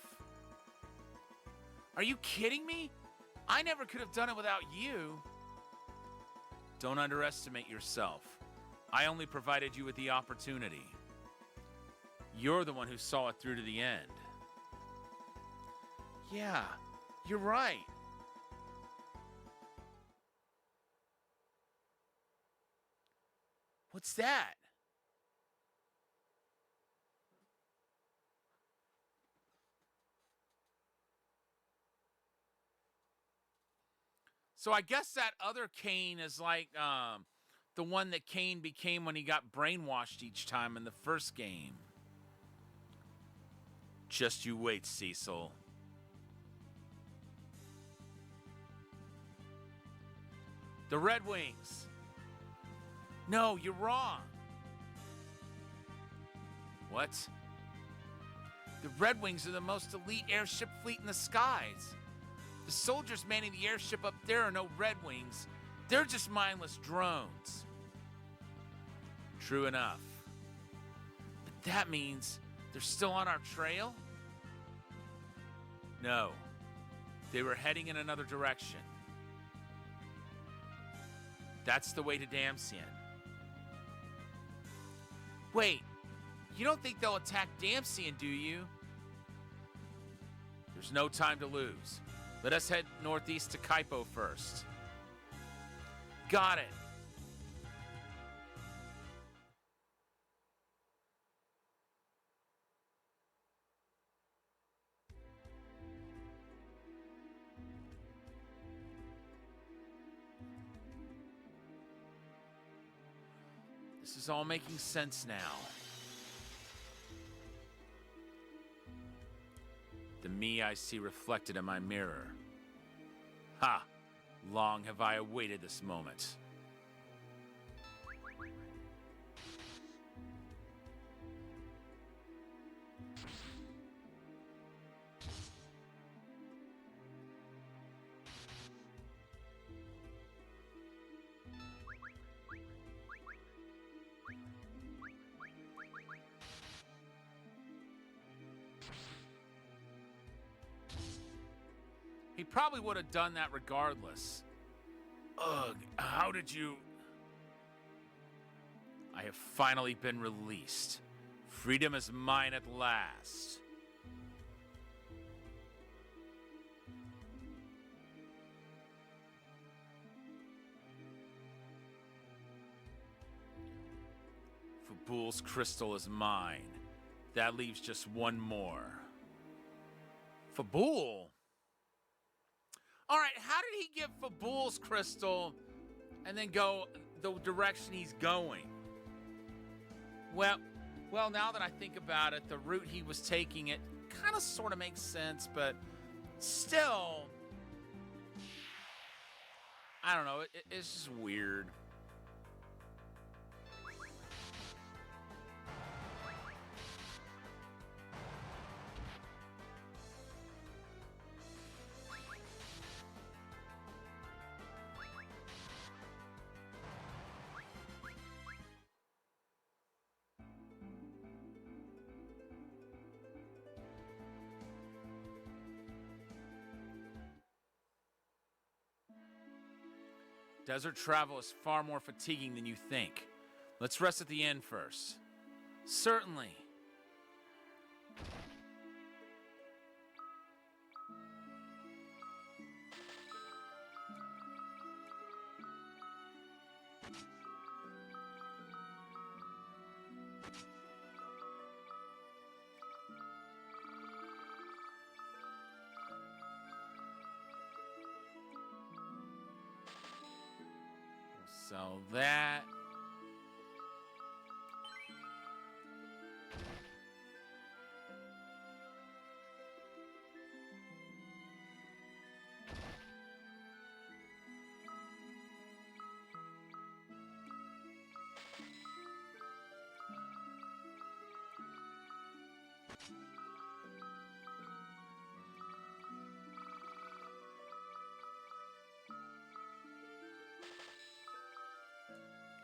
Are you kidding me? I never could have done it without you. Don't underestimate yourself. I only provided you with the opportunity. You're the one who saw it through to the end. Yeah, you're right. What's that? So I guess that other Kane is like the one that Kane became when he got brainwashed each time in the first game. Just you wait, Cecil. The Red Wings. No, you're wrong. What? The Red Wings are the most elite airship fleet in the skies. The soldiers manning the airship up there are no Red Wings. They're just mindless drones. True enough. But that means they're still on our trail? No. They were heading in another direction. That's the way to Damcien. Wait, you don't think they'll attack Damcien, do you? There's no time to lose. Let us head northeast to Kaipo first. Got it. This is all making sense now. The me I see reflected in my mirror. Ha! Long have I awaited this moment. He probably would have done that regardless. Ugh, how did you... I have finally been released. Freedom is mine at last. Fabul's crystal is mine. That leaves just one more. Fabul? All right, how did he get Fabul's crystal and then go the direction he's going? Well, now that I think about it, the route he was taking, it kind of sort of makes sense, but still, I don't know, it's just weird. Desert travel is far more fatiguing than you think. Let's rest at the inn first. Certainly. Sell that.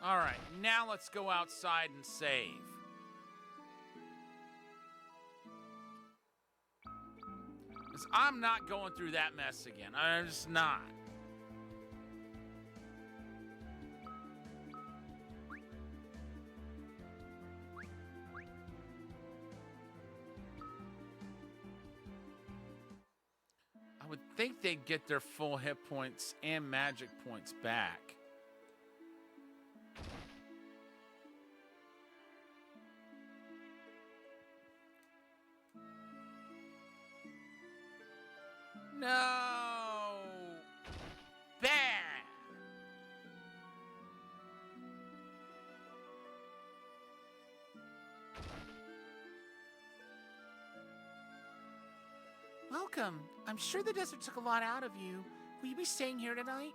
All right, now let's go outside and save. 'Cause I'm not going through that mess again. I'm just not. I would think they'd get their full hit points and magic points back. No! Bad! Welcome. I'm sure the desert took a lot out of you. Will you be staying here tonight?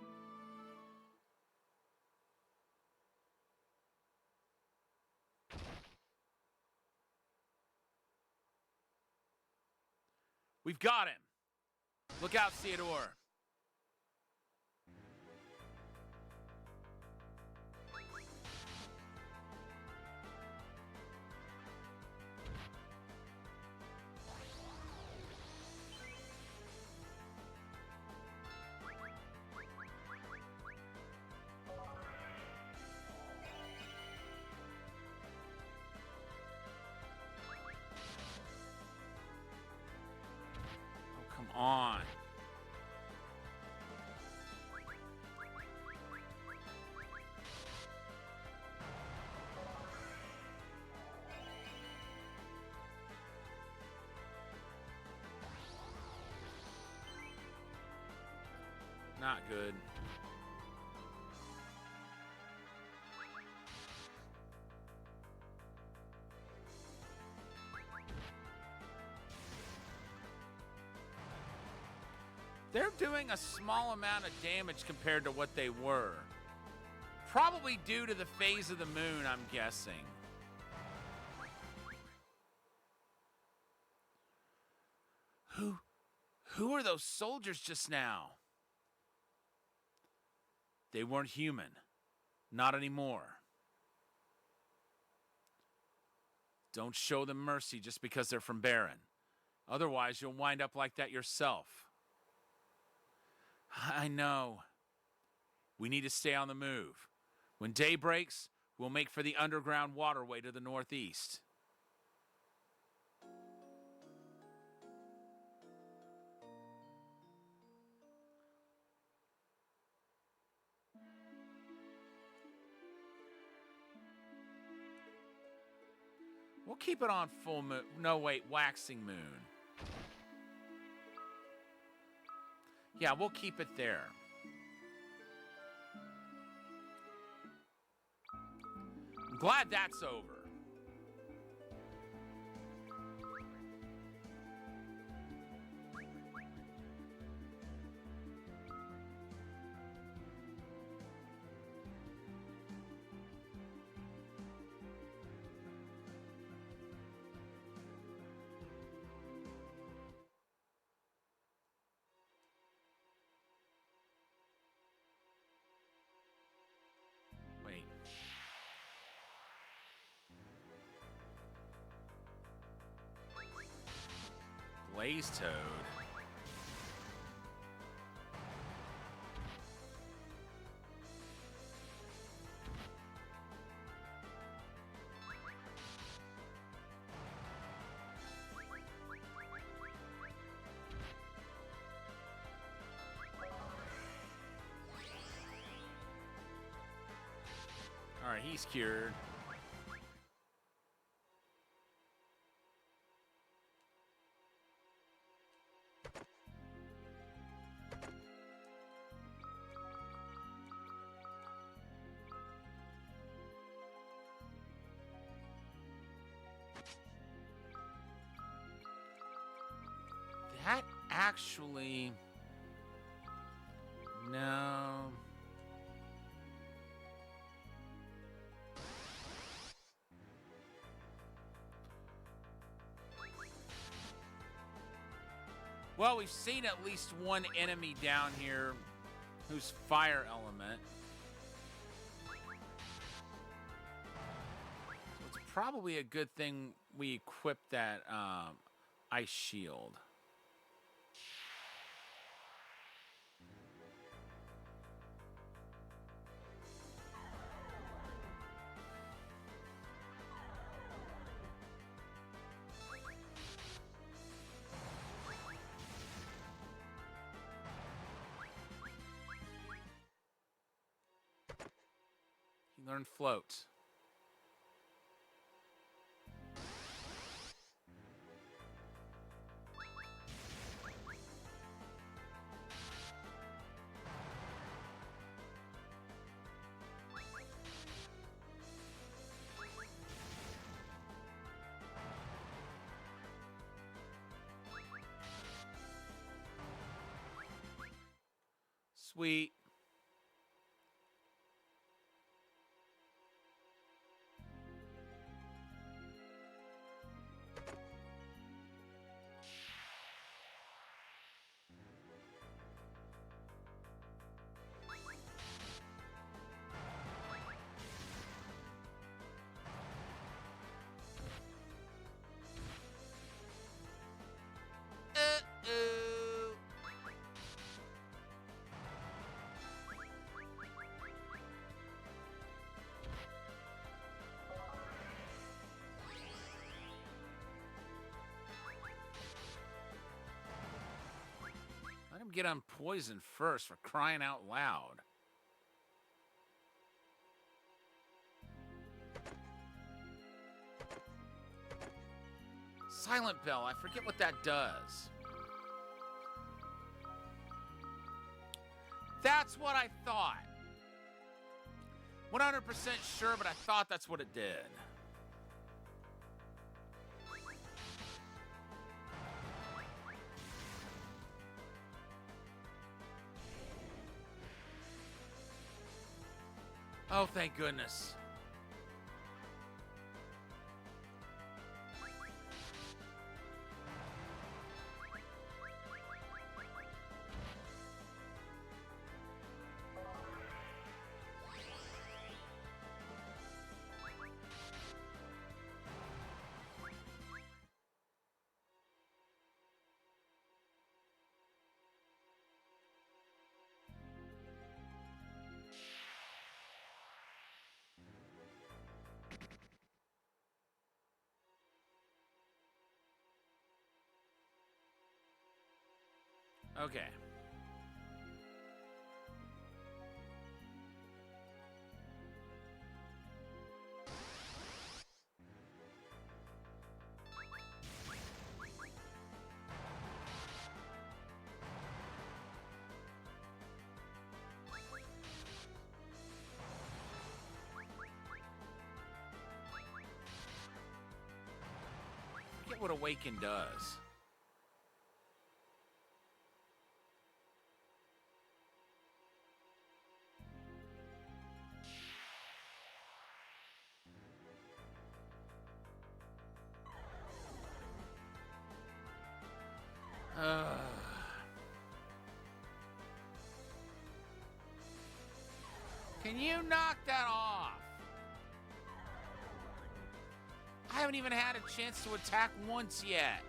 We've got him. Look out, Theodore. Oh, come on. Not good. They're doing a small amount of damage compared to what they were. Probably due to the phase of the moon, I'm guessing. Who are those soldiers just now? They weren't human. Not anymore. Don't show them mercy just because they're from Baron. Otherwise, you'll wind up like that yourself. I know. We need to stay on the move. When day breaks, we'll make for the underground waterway to the northeast. We'll keep it on full moon. No, wait, waxing moon. Yeah, we'll keep it there. I'm glad that's over. Wait. Blaze Toad. Alright, he's cured. That actually... No. Well, we've seen at least one enemy down here who's fire element. So it's probably a good thing we equip that ice shield. He learned float. Sweet. Uh-oh. Let him get on poison first, for crying out loud. Silent Bell, I forget what that does. That's what I thought. 100% sure, but I thought that's what it did. Oh, thank goodness. Okay. I forget what Awaken does. Can you knock that off? I haven't even had a chance to attack once yet.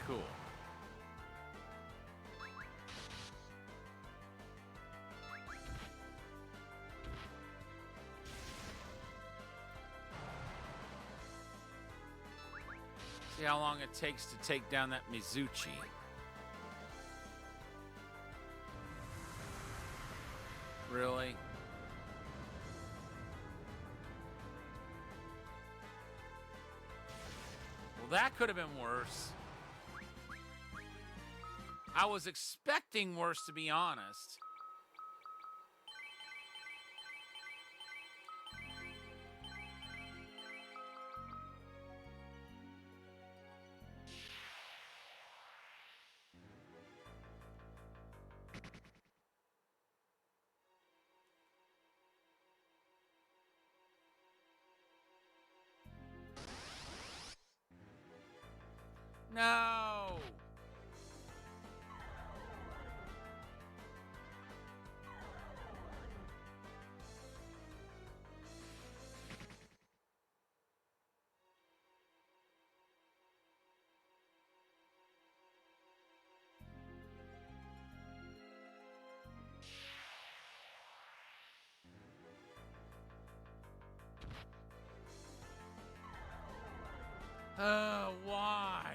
cool. See how long it takes to take down that Mizuchi. Really? Well, that could have been worse. I was expecting worse, to be honest. No! Why?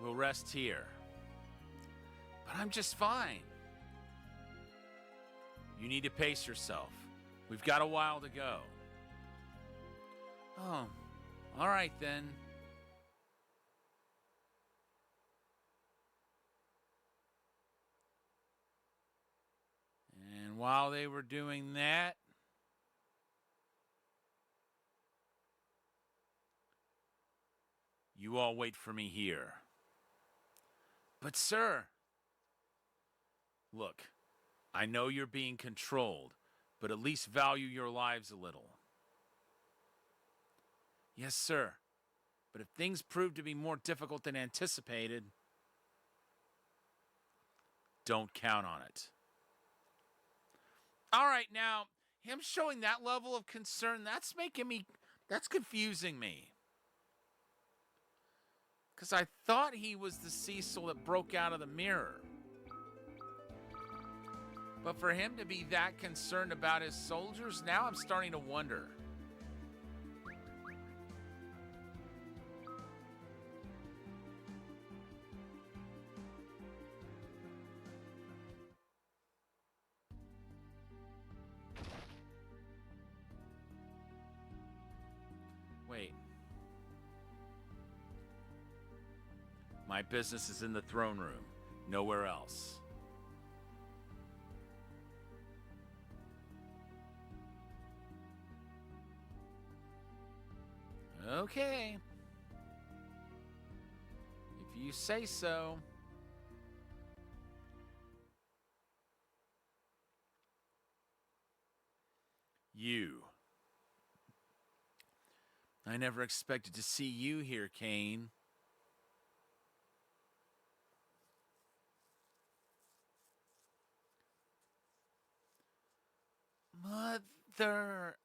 We'll rest here. But I'm just fine. You need to pace yourself. We've got a while to go. Oh, all right then. And while they were doing that, you all wait for me here. But sir, look, I know you're being controlled, but at least value your lives a little. Yes, sir. But if things prove to be more difficult than anticipated, don't count on it. All right, now, him showing that level of concern, that's confusing me. Because I thought he was the Cecil that broke out of the mirror. But for him to be that concerned about his soldiers, now I'm starting to wonder. Wait. My business is in the throne room, nowhere else. Okay. If you say so. You. I never expected to see you here, Kane. Mother...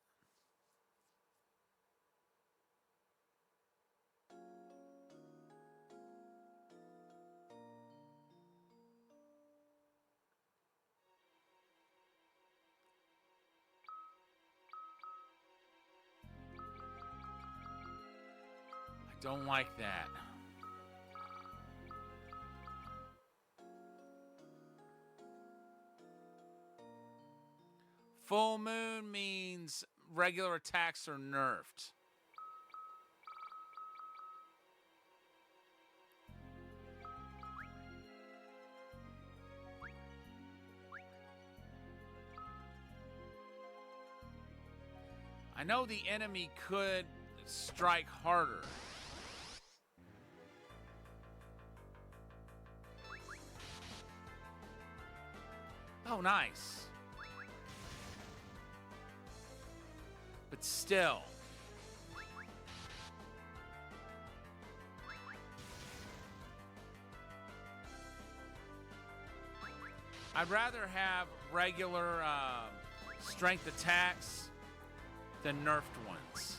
I don't like that. Full moon means regular attacks are nerfed. I know the enemy could strike harder. Oh, nice. But still. I'd rather have regular strength attacks than nerfed ones.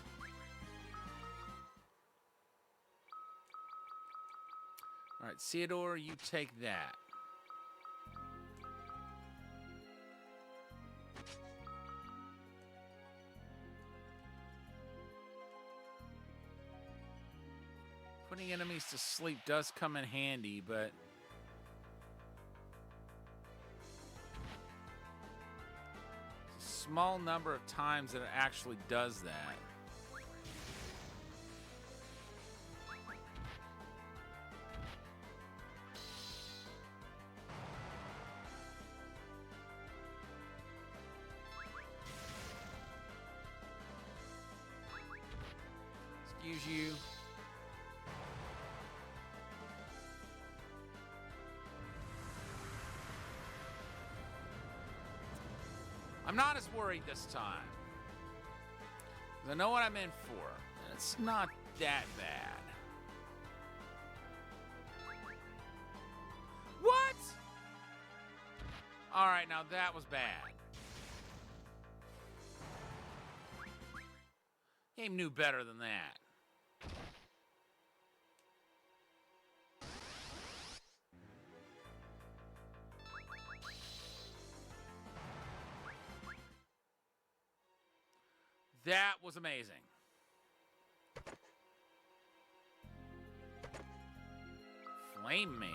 All right, Theodore, you take that. Putting enemies to sleep does come in handy, but it's a small number of times that it actually does that. Excuse you. I'm not as worried this time. I know what I'm in for. And it's not that bad. What? All right, now that was bad. Game knew better than that. That was amazing. Flame mail.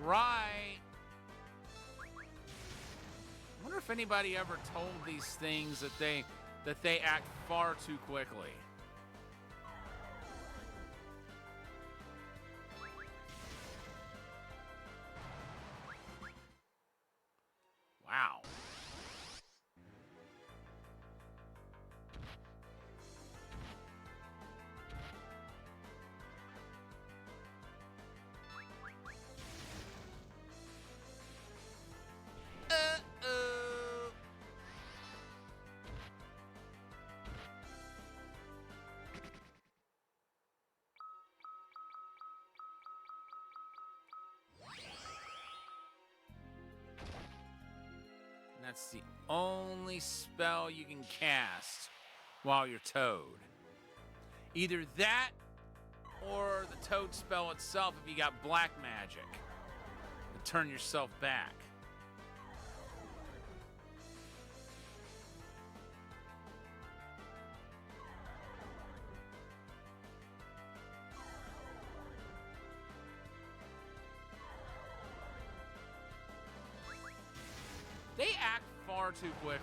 Right. I wonder if anybody ever told these things that they act far too quickly. Wow. That's the only spell you can cast while you're Toad. Either that or the Toad spell itself if you got black magic to turn yourself back. They act far too quickly.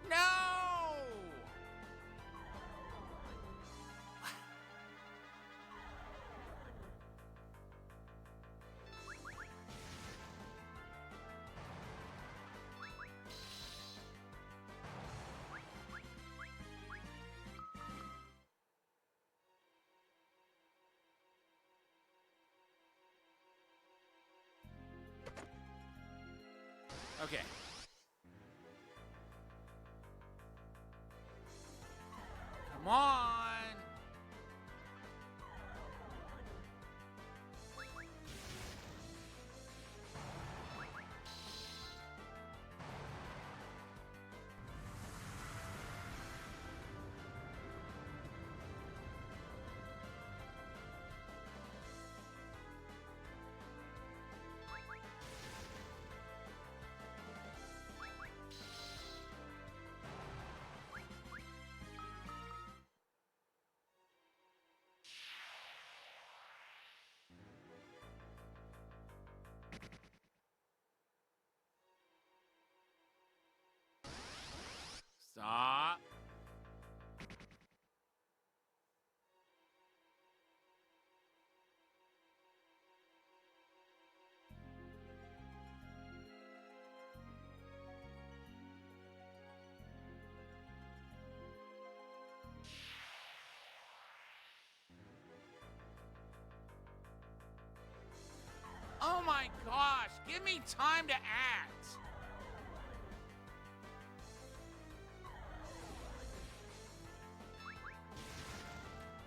No! Okay. Come on. my gosh. Give me time to act.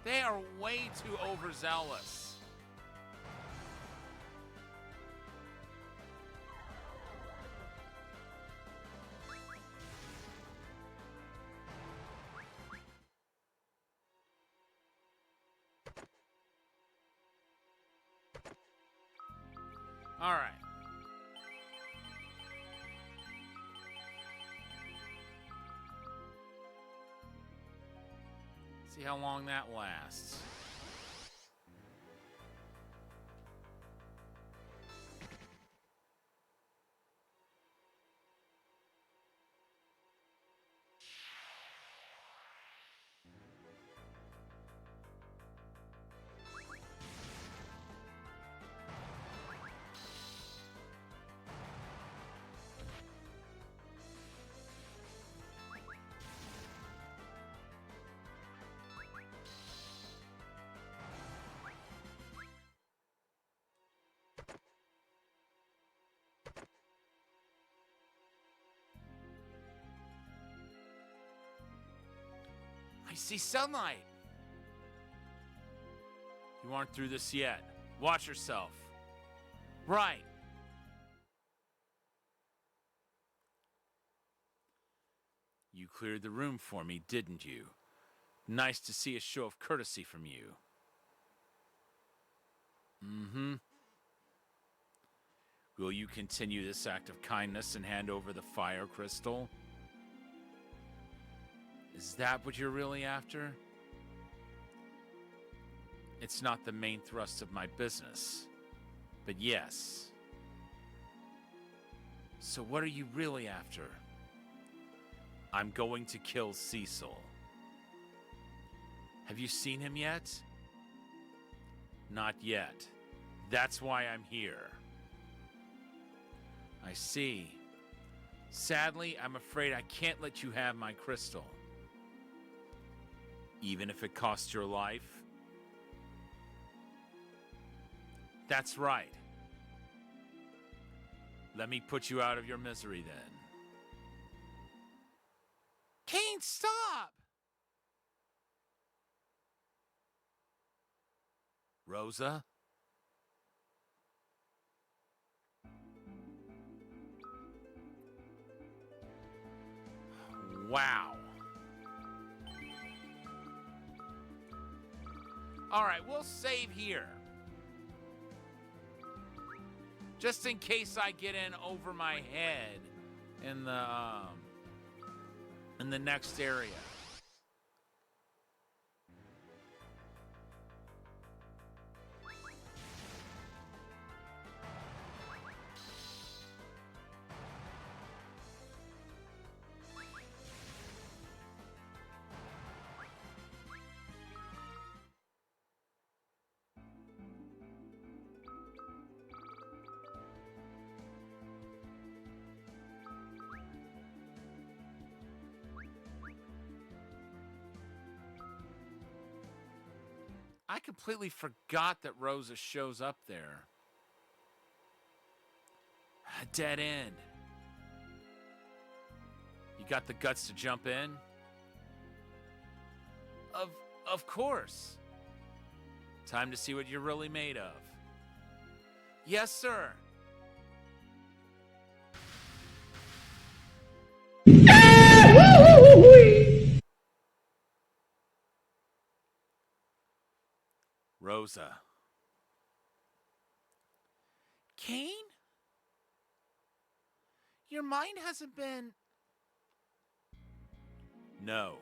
They are way too overzealous. All right. See how long that lasts. I see sunlight. You aren't through this yet. Watch yourself. Right. You cleared the room for me, didn't you? Nice to see a show of courtesy from you. Mm-hmm. Will you continue this act of kindness and hand over the fire crystal? Is that what you're really after? It's not the main thrust of my business, but yes. So what are you really after? I'm going to kill Cecil. Have you seen him yet? Not yet. That's why I'm here. I see. Sadly, I'm afraid I can't let you have my crystal. Even if it costs your life? That's right. Let me put you out of your misery then. Cain, stop! Rosa? Wow. All right, we'll save here. Just in case I get in over my head in the next area. I completely forgot that Rosa shows up there. A dead end. You got the guts to jump in? Of course. Time to see what you're really made of. Yes, sir. Rosa. Cain? Your mind hasn't been... No.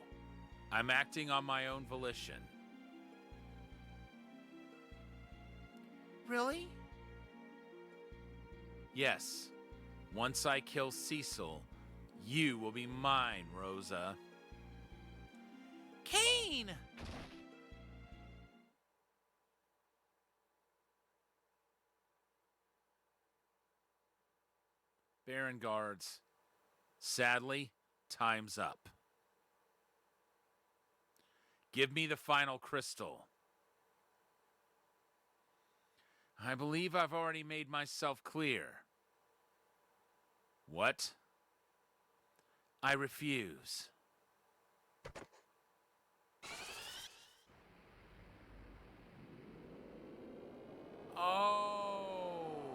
I'm acting on my own volition. Really? Yes. Once I kill Cecil, you will be mine, Rosa. Cain! Baron guards. Sadly, time's up. Give me the final crystal. I believe I've already made myself clear. What? I refuse. Oh.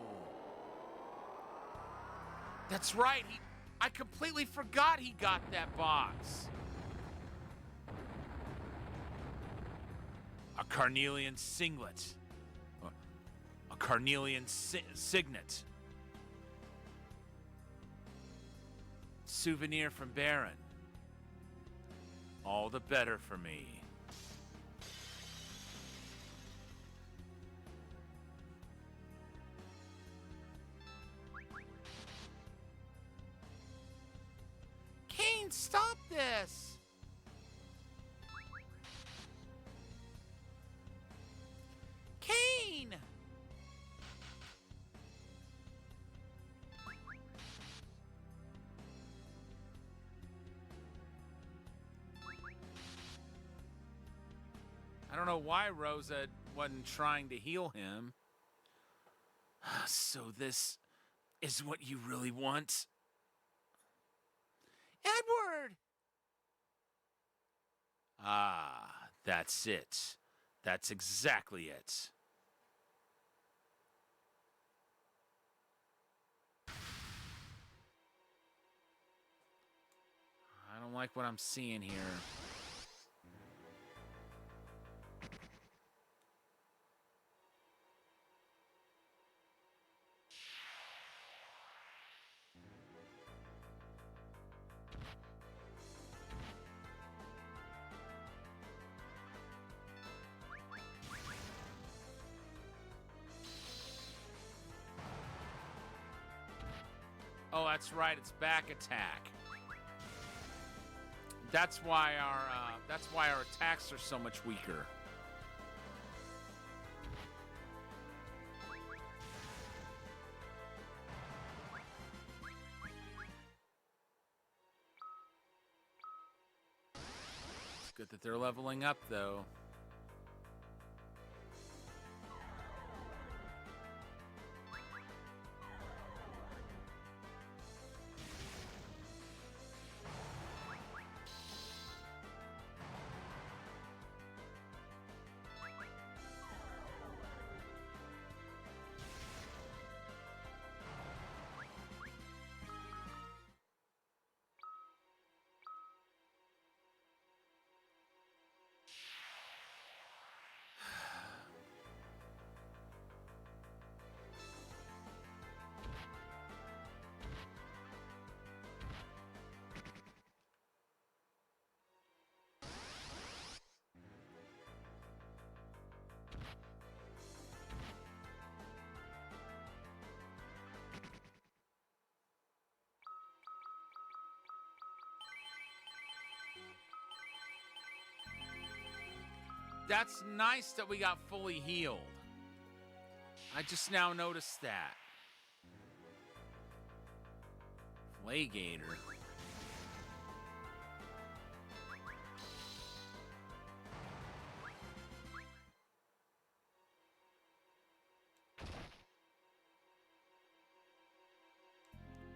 That's right. I completely forgot he got that box. A carnelian singlet. A carnelian signet. Souvenir from Baron. All the better for me. Kane, stop this! Kane! I don't know why Rosa wasn't trying to heal him. So this is what you really want? Edward! Ah, that's it. That's exactly it. I don't like what I'm seeing here. Oh, that's right. It's back attack. That's why our attacks are so much weaker. It's good that they're leveling up, though. That's nice that we got fully healed. I just now noticed that. Flagator.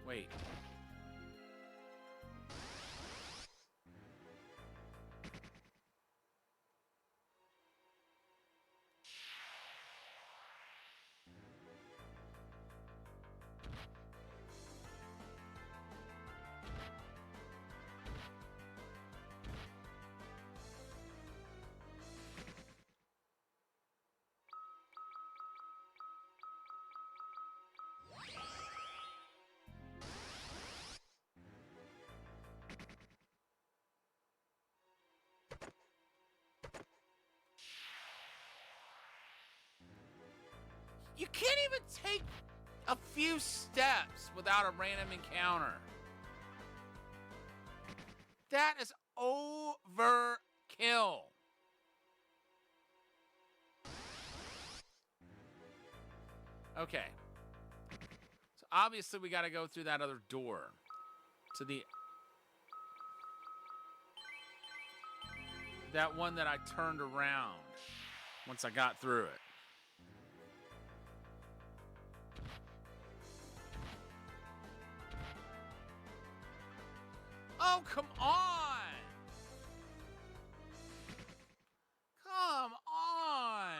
Wait. You can't even take a few steps without a random encounter. That is overkill. Okay. So obviously we got to go through that other door to that one that I turned around once I got through it. Oh, come on! Come on!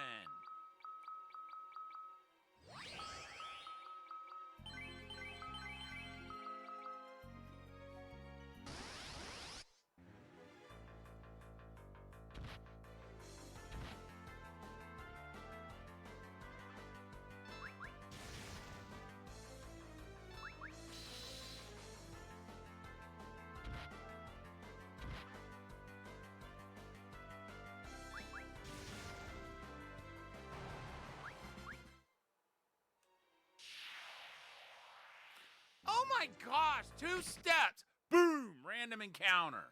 Oh my gosh, 2 steps. Boom, random encounter.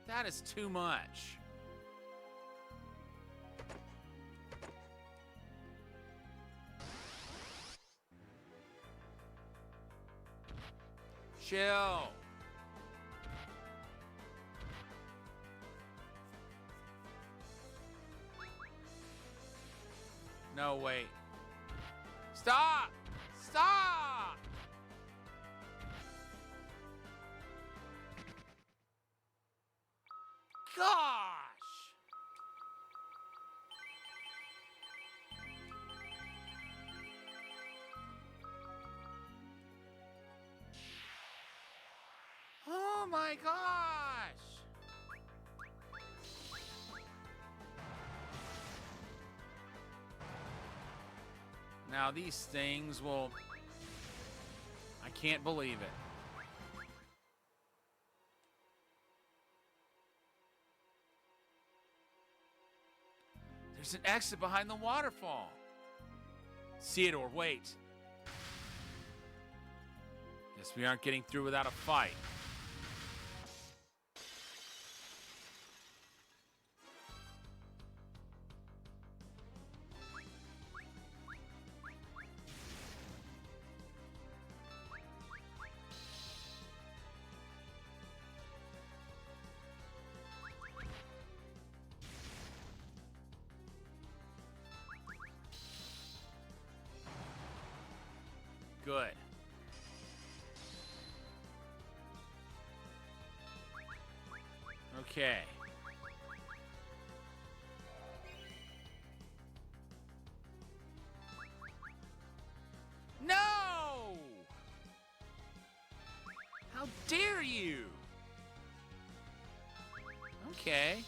That is too much. Chill. No, wait. Stop! Stop! Gosh! Oh my gosh! Now these things will... I can't believe it. There's an exit behind the waterfall. Theodore, wait. Guess we aren't getting through without a fight. Good. Okay. No! How dare you? Okay.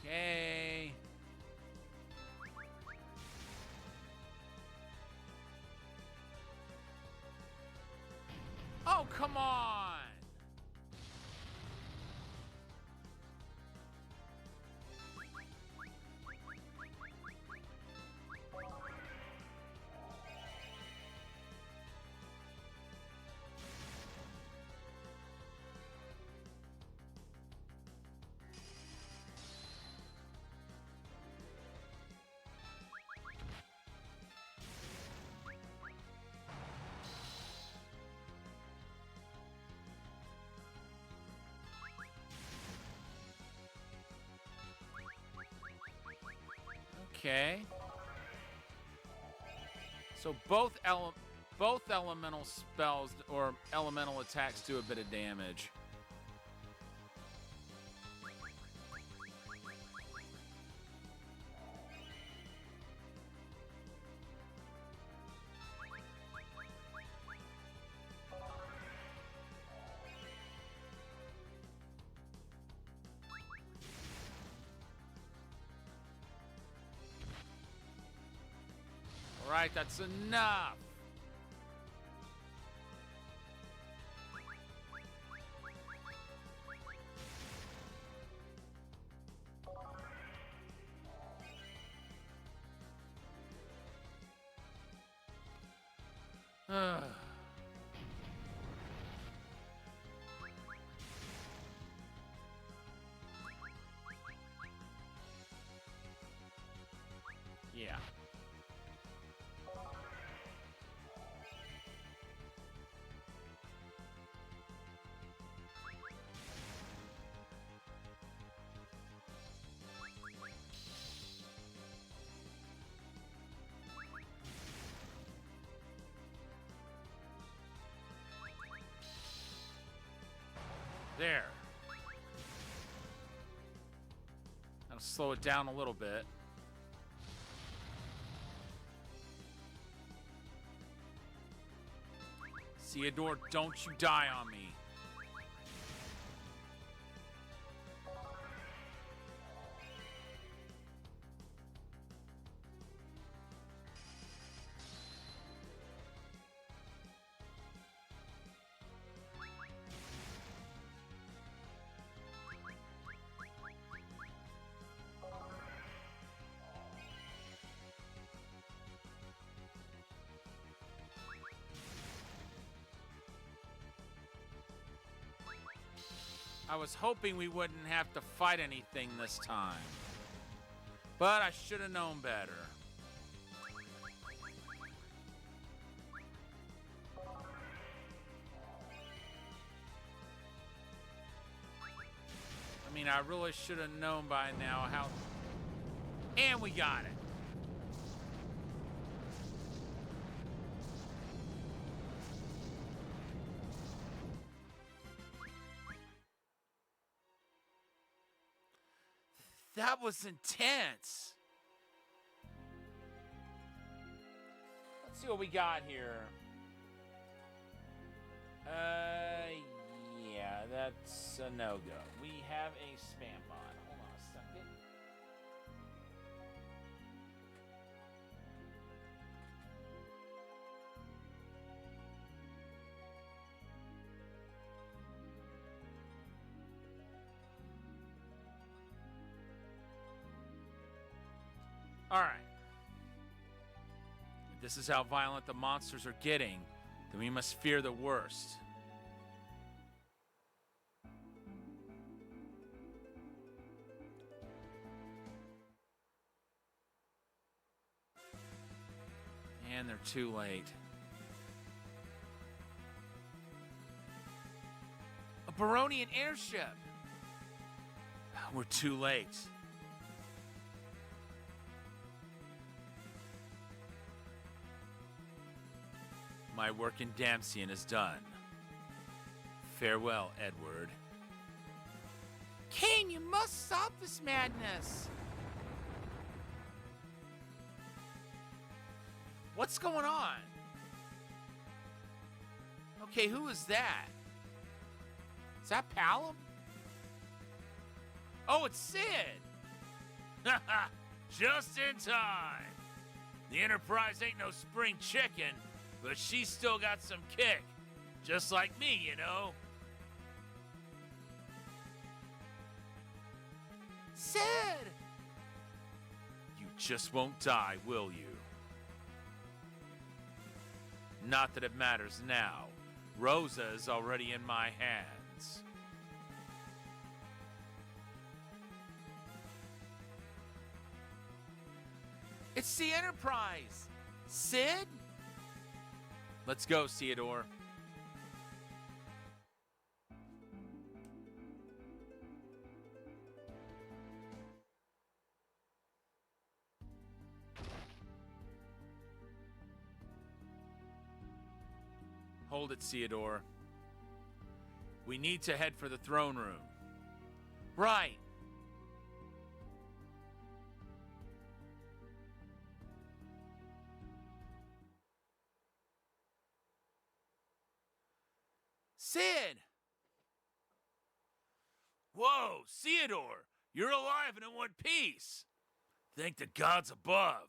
Okay. Oh, come on! Okay. So both elemental spells or elemental attacks do a bit of damage. All right, that's enough. Yeah. There. That'll slow it down a little bit. Theodore, don't you die on me. I was hoping we wouldn't have to fight anything this time. But I should have known better. I mean, I really should have known by now how... And we got it. That was intense. Let's see what we got here. Yeah, that's a no-go. We have a spam bot. Hold on a second. All right. If this is how violent the monsters are getting, then we must fear the worst. And they're too late. A Baronian airship. We're too late. My work in Damcyan is done. Farewell, Edward. Kain, you must stop this madness! What's going on? Okay, who is that? Is that Palom? Oh, it's Cid! Haha, just in time! The Enterprise ain't no spring chicken, but she's still got some kick. Just like me, you know? Cid! You just won't die, will you? Not that it matters now. Rosa is already in my hands. It's the Enterprise! Cid? Let's go, Theodore. Hold it, Theodore. We need to head for the throne room. Right. Cid! Whoa, Theodore! You're alive and in one piece! Thank the gods above.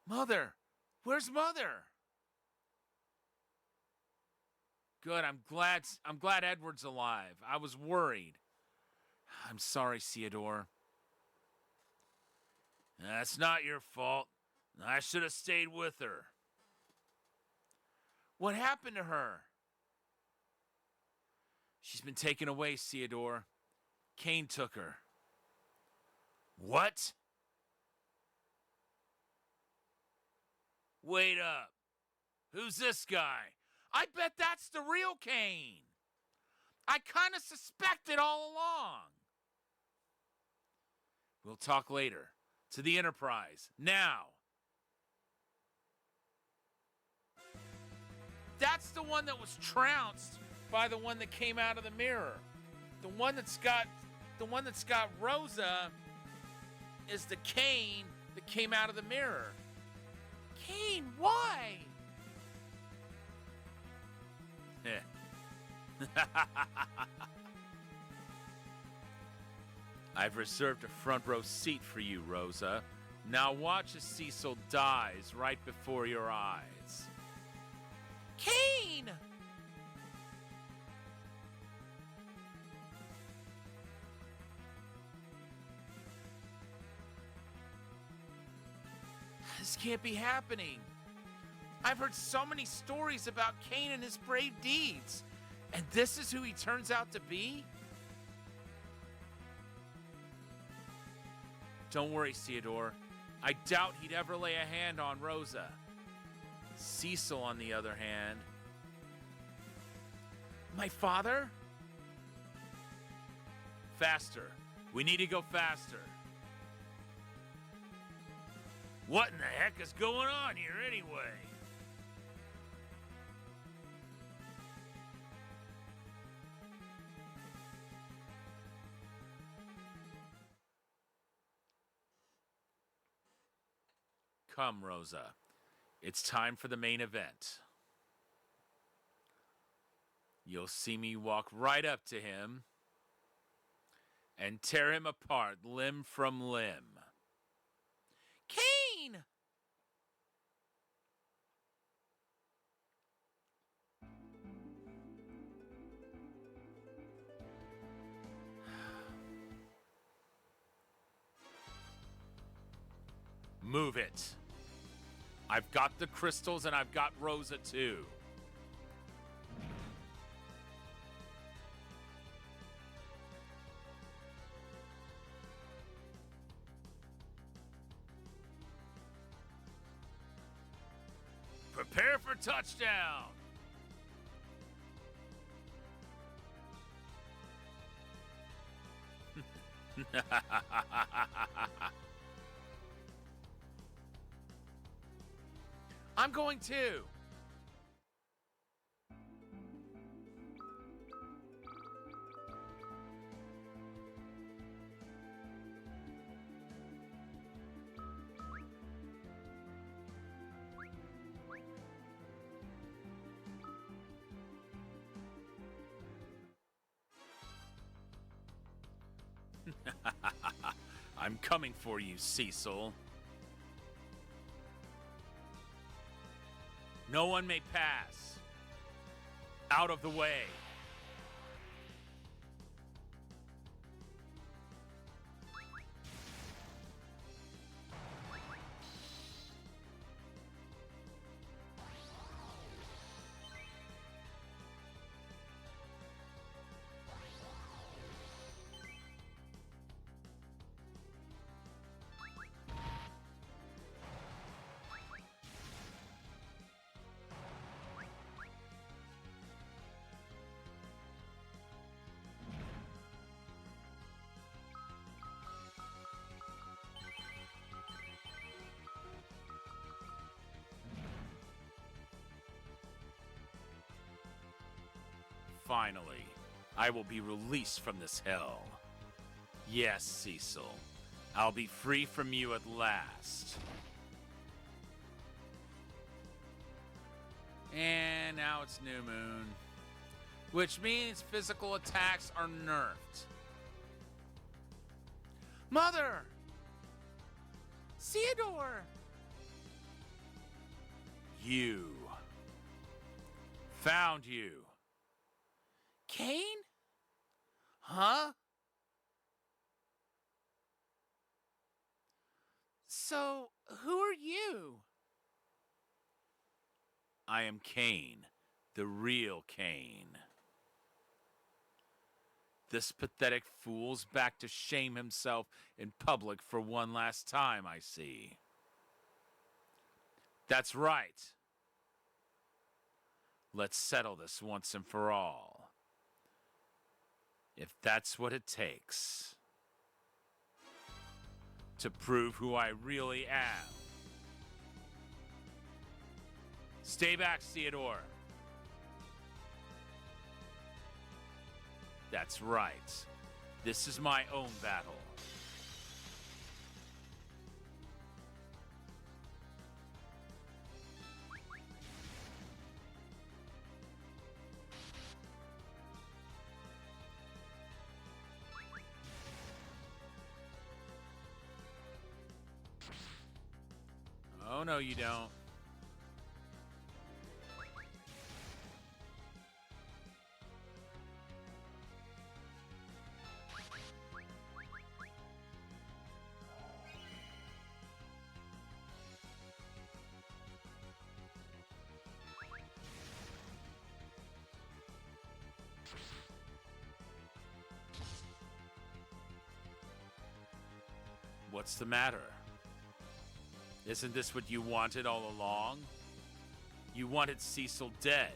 Mother! Where's Mother? Good, I'm glad Edward's alive. I was worried. I'm sorry, Theodore. That's not your fault. I should have stayed with her. What happened to her? She's been taken away, Theodore. Kain took her. What? Wait up. Who's this guy? I bet that's the real Kane. I kind of suspected all along. We'll talk later. To the Enterprise. Now. That's the one that was trounced by the one that came out of the mirror. The one that's got Rosa is the Kane that came out of the mirror. Kane, why? I've reserved a front row seat for you, Rosa. Now watch as Cecil dies right before your eyes. Kane! This can't be happening. I've heard so many stories about Kane and his brave deeds. And this is who he turns out to be? Don't worry, Theodore. I doubt he'd ever lay a hand on Rosa. Cecil, on the other hand... My father? Faster. We need to go faster. What in the heck is going on here anyway? Come, Rosa. It's time for the main event. You'll see me walk right up to him and tear him apart limb from limb. Kane! Move it. I've got the crystals and I've got Rosa too. Prepare for touchdown. I'm going too. I'm coming for you, Cecil. No one may pass. Out of the way. Finally, I will be released from this hell. Yes, Cecil, I'll be free from you at last. And now it's New Moon, which means physical attacks are nerfed. Mother! Theodore! You. Found you. Kane? Huh? So, who are you? I am Kane, the real Kane. This pathetic fool's back to shame himself in public for one last time, I see. That's right. Let's settle this once and for all. If that's what it takes to prove who I really am. Stay back, Theodore. That's right. This is my own battle. Oh, no, you don't. What's the matter? Isn't this what you wanted all along? You wanted Cecil dead,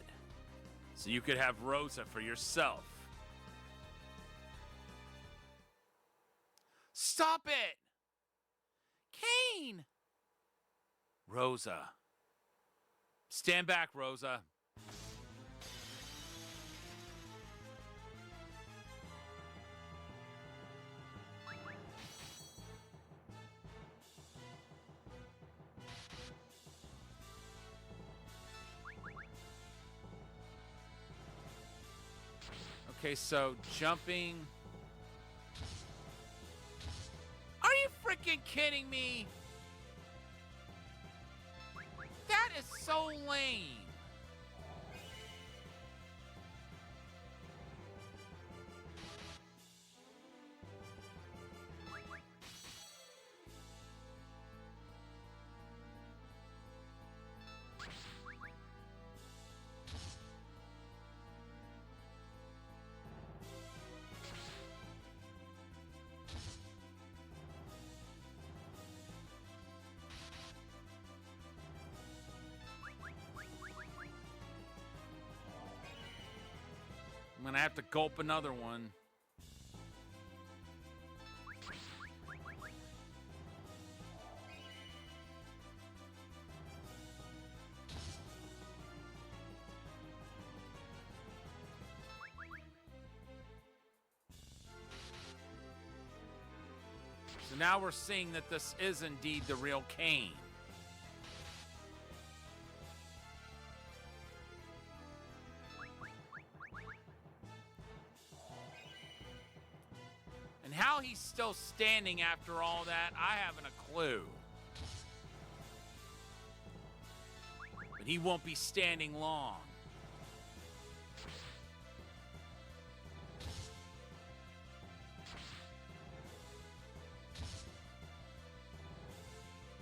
so you could have Rosa for yourself. Stop it! Kane! Rosa. Stand back, Rosa. Okay, so jumping. Are you freaking kidding me? That is so lame. I'm gonna have to gulp another one. So now we're seeing that this is indeed the real Kane. And how he's still standing after all that, I haven't a clue. But he won't be standing long.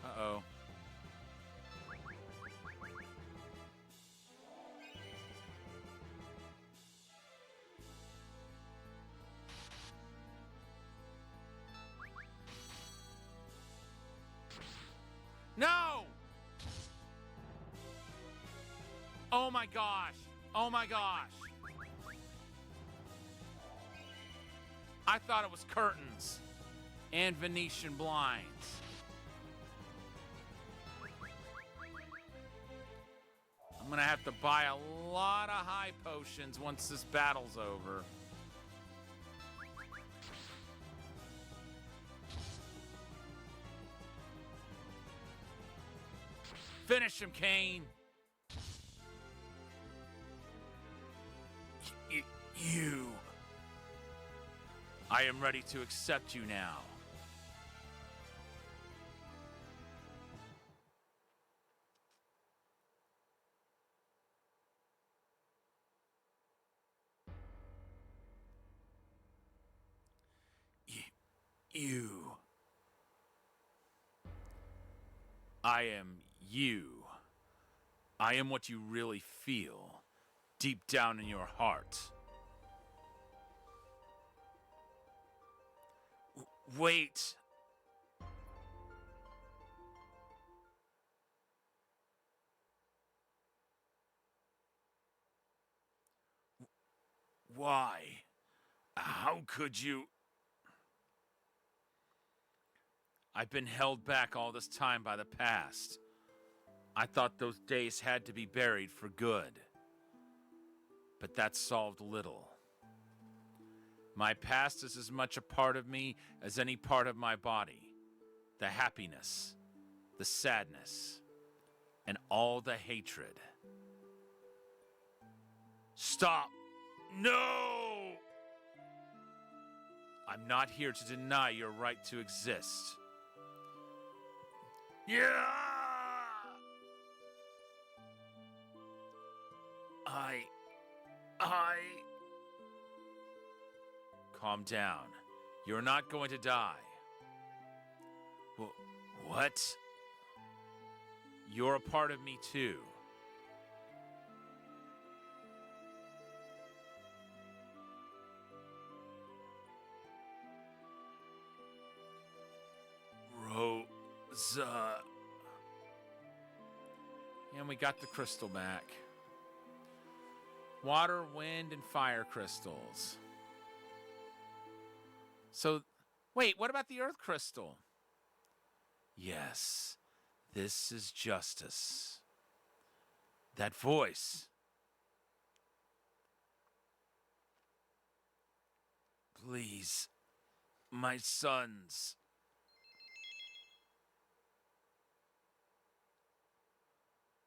Uh-oh. No! Oh my gosh. Oh my gosh. I thought it was curtains and Venetian blinds. I'm gonna have to buy a lot of high potions once this battle's over. Finish him, Kane. You. I am ready to accept you now. You. I am you. I am what you really feel, deep down in your heart. Wait. Why? How could you? I've been held back all this time by the past. I thought those days had to be buried for good. But that solved little. My past is as much a part of me as any part of my body. The happiness, the sadness, and all the hatred. Stop! No! I'm not here to deny your right to exist. Yeah! I... Calm down. You're not going to die. What? You're a part of me too. Rosa. And we got the crystal back. Water, wind, and fire crystals. So, wait, what about the earth crystal? Yes, this is justice. That voice. Please, my sons.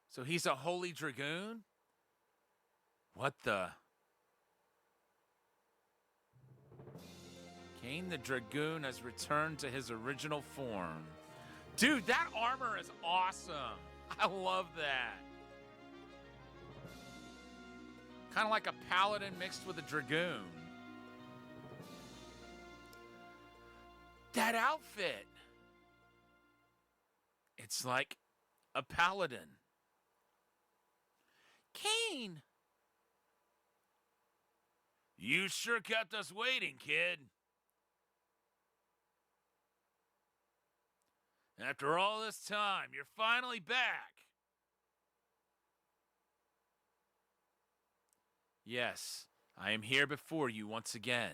So he's a holy dragoon? What the? Cain the Dragoon has returned to his original form. Dude, that armor is awesome. I love that. Kind of like a paladin mixed with a dragoon. That outfit. It's like a paladin. Cain. You sure kept us waiting, kid. After all this time, you're finally back. Yes, I am here before you once again.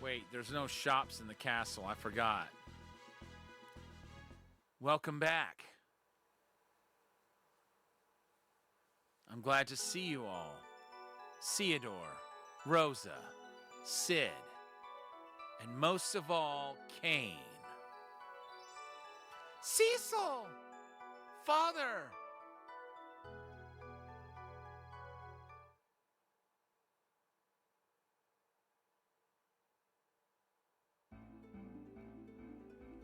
Wait, there's no shops in the castle. I forgot. Welcome back. I'm glad to see you all. Theodore, Rosa, Sid, and most of all, Cain. Cecil! Father!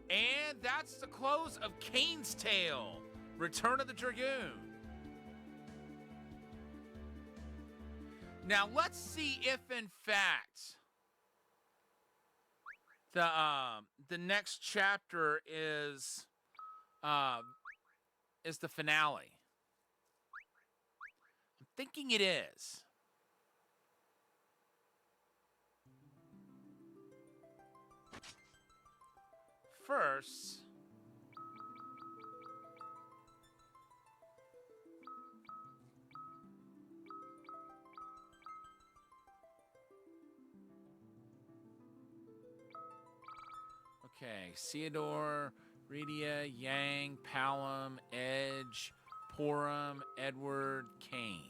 And that's the close of Cain's Tale, Return of the Dragoon. Now let's see if, in fact, the next chapter is the finale. I'm thinking it is. First, okay, Theodore, Redia, Yang, Palom, Edge, Porum, Edward, Cain.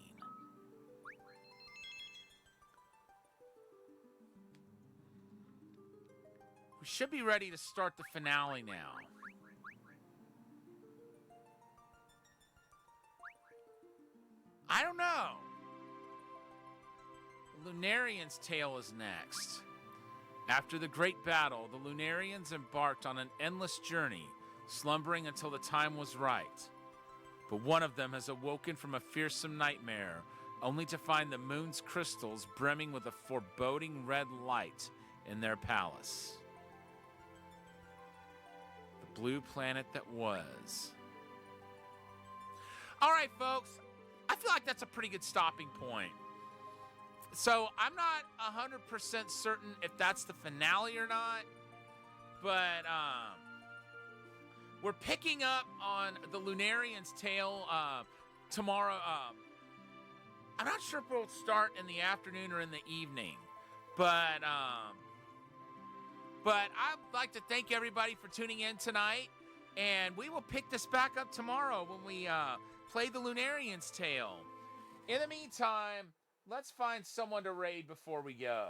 We should be ready to start the finale now. I don't know. The Lunarian's tale is next. After the great battle, the Lunarians embarked on an endless journey, slumbering until the time was right. But one of them has awoken from a fearsome nightmare, only to find the moon's crystals brimming with a foreboding red light in their palace. The blue planet that was. All right, folks. I feel like that's a pretty good stopping point. So I'm not 100% certain if that's the finale or not, but we're picking up on the Lunarian's Tale tomorrow. I'm not sure if we'll start in the afternoon or in the evening, but I'd like to thank everybody for tuning in tonight, and we will pick this back up tomorrow when we play the Lunarian's Tale. In the meantime, let's find someone to raid before we go.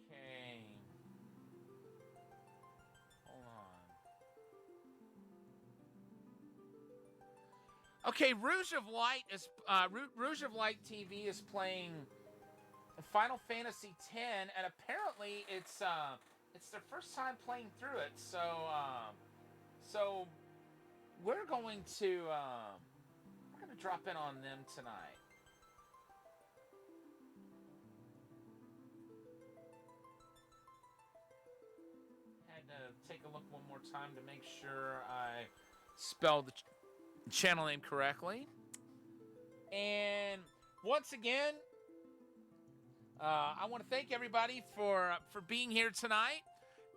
Okay. Hold on. Okay, Rouge of Light is Rouge of Light TV is playing Final Fantasy X, and apparently it's their first time playing through it. So we're going to drop in on them tonight. Had to take a look one more time to make sure I spelled the channel name correctly. And once again, I want to thank everybody for being here tonight.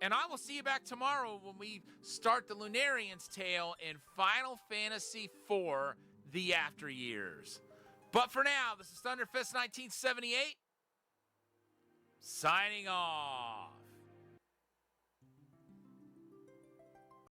And I will see you back tomorrow when we start the Lunarian's Tale in Final Fantasy IV, The After Years. But for now, this is Thunderfist 1978, signing off.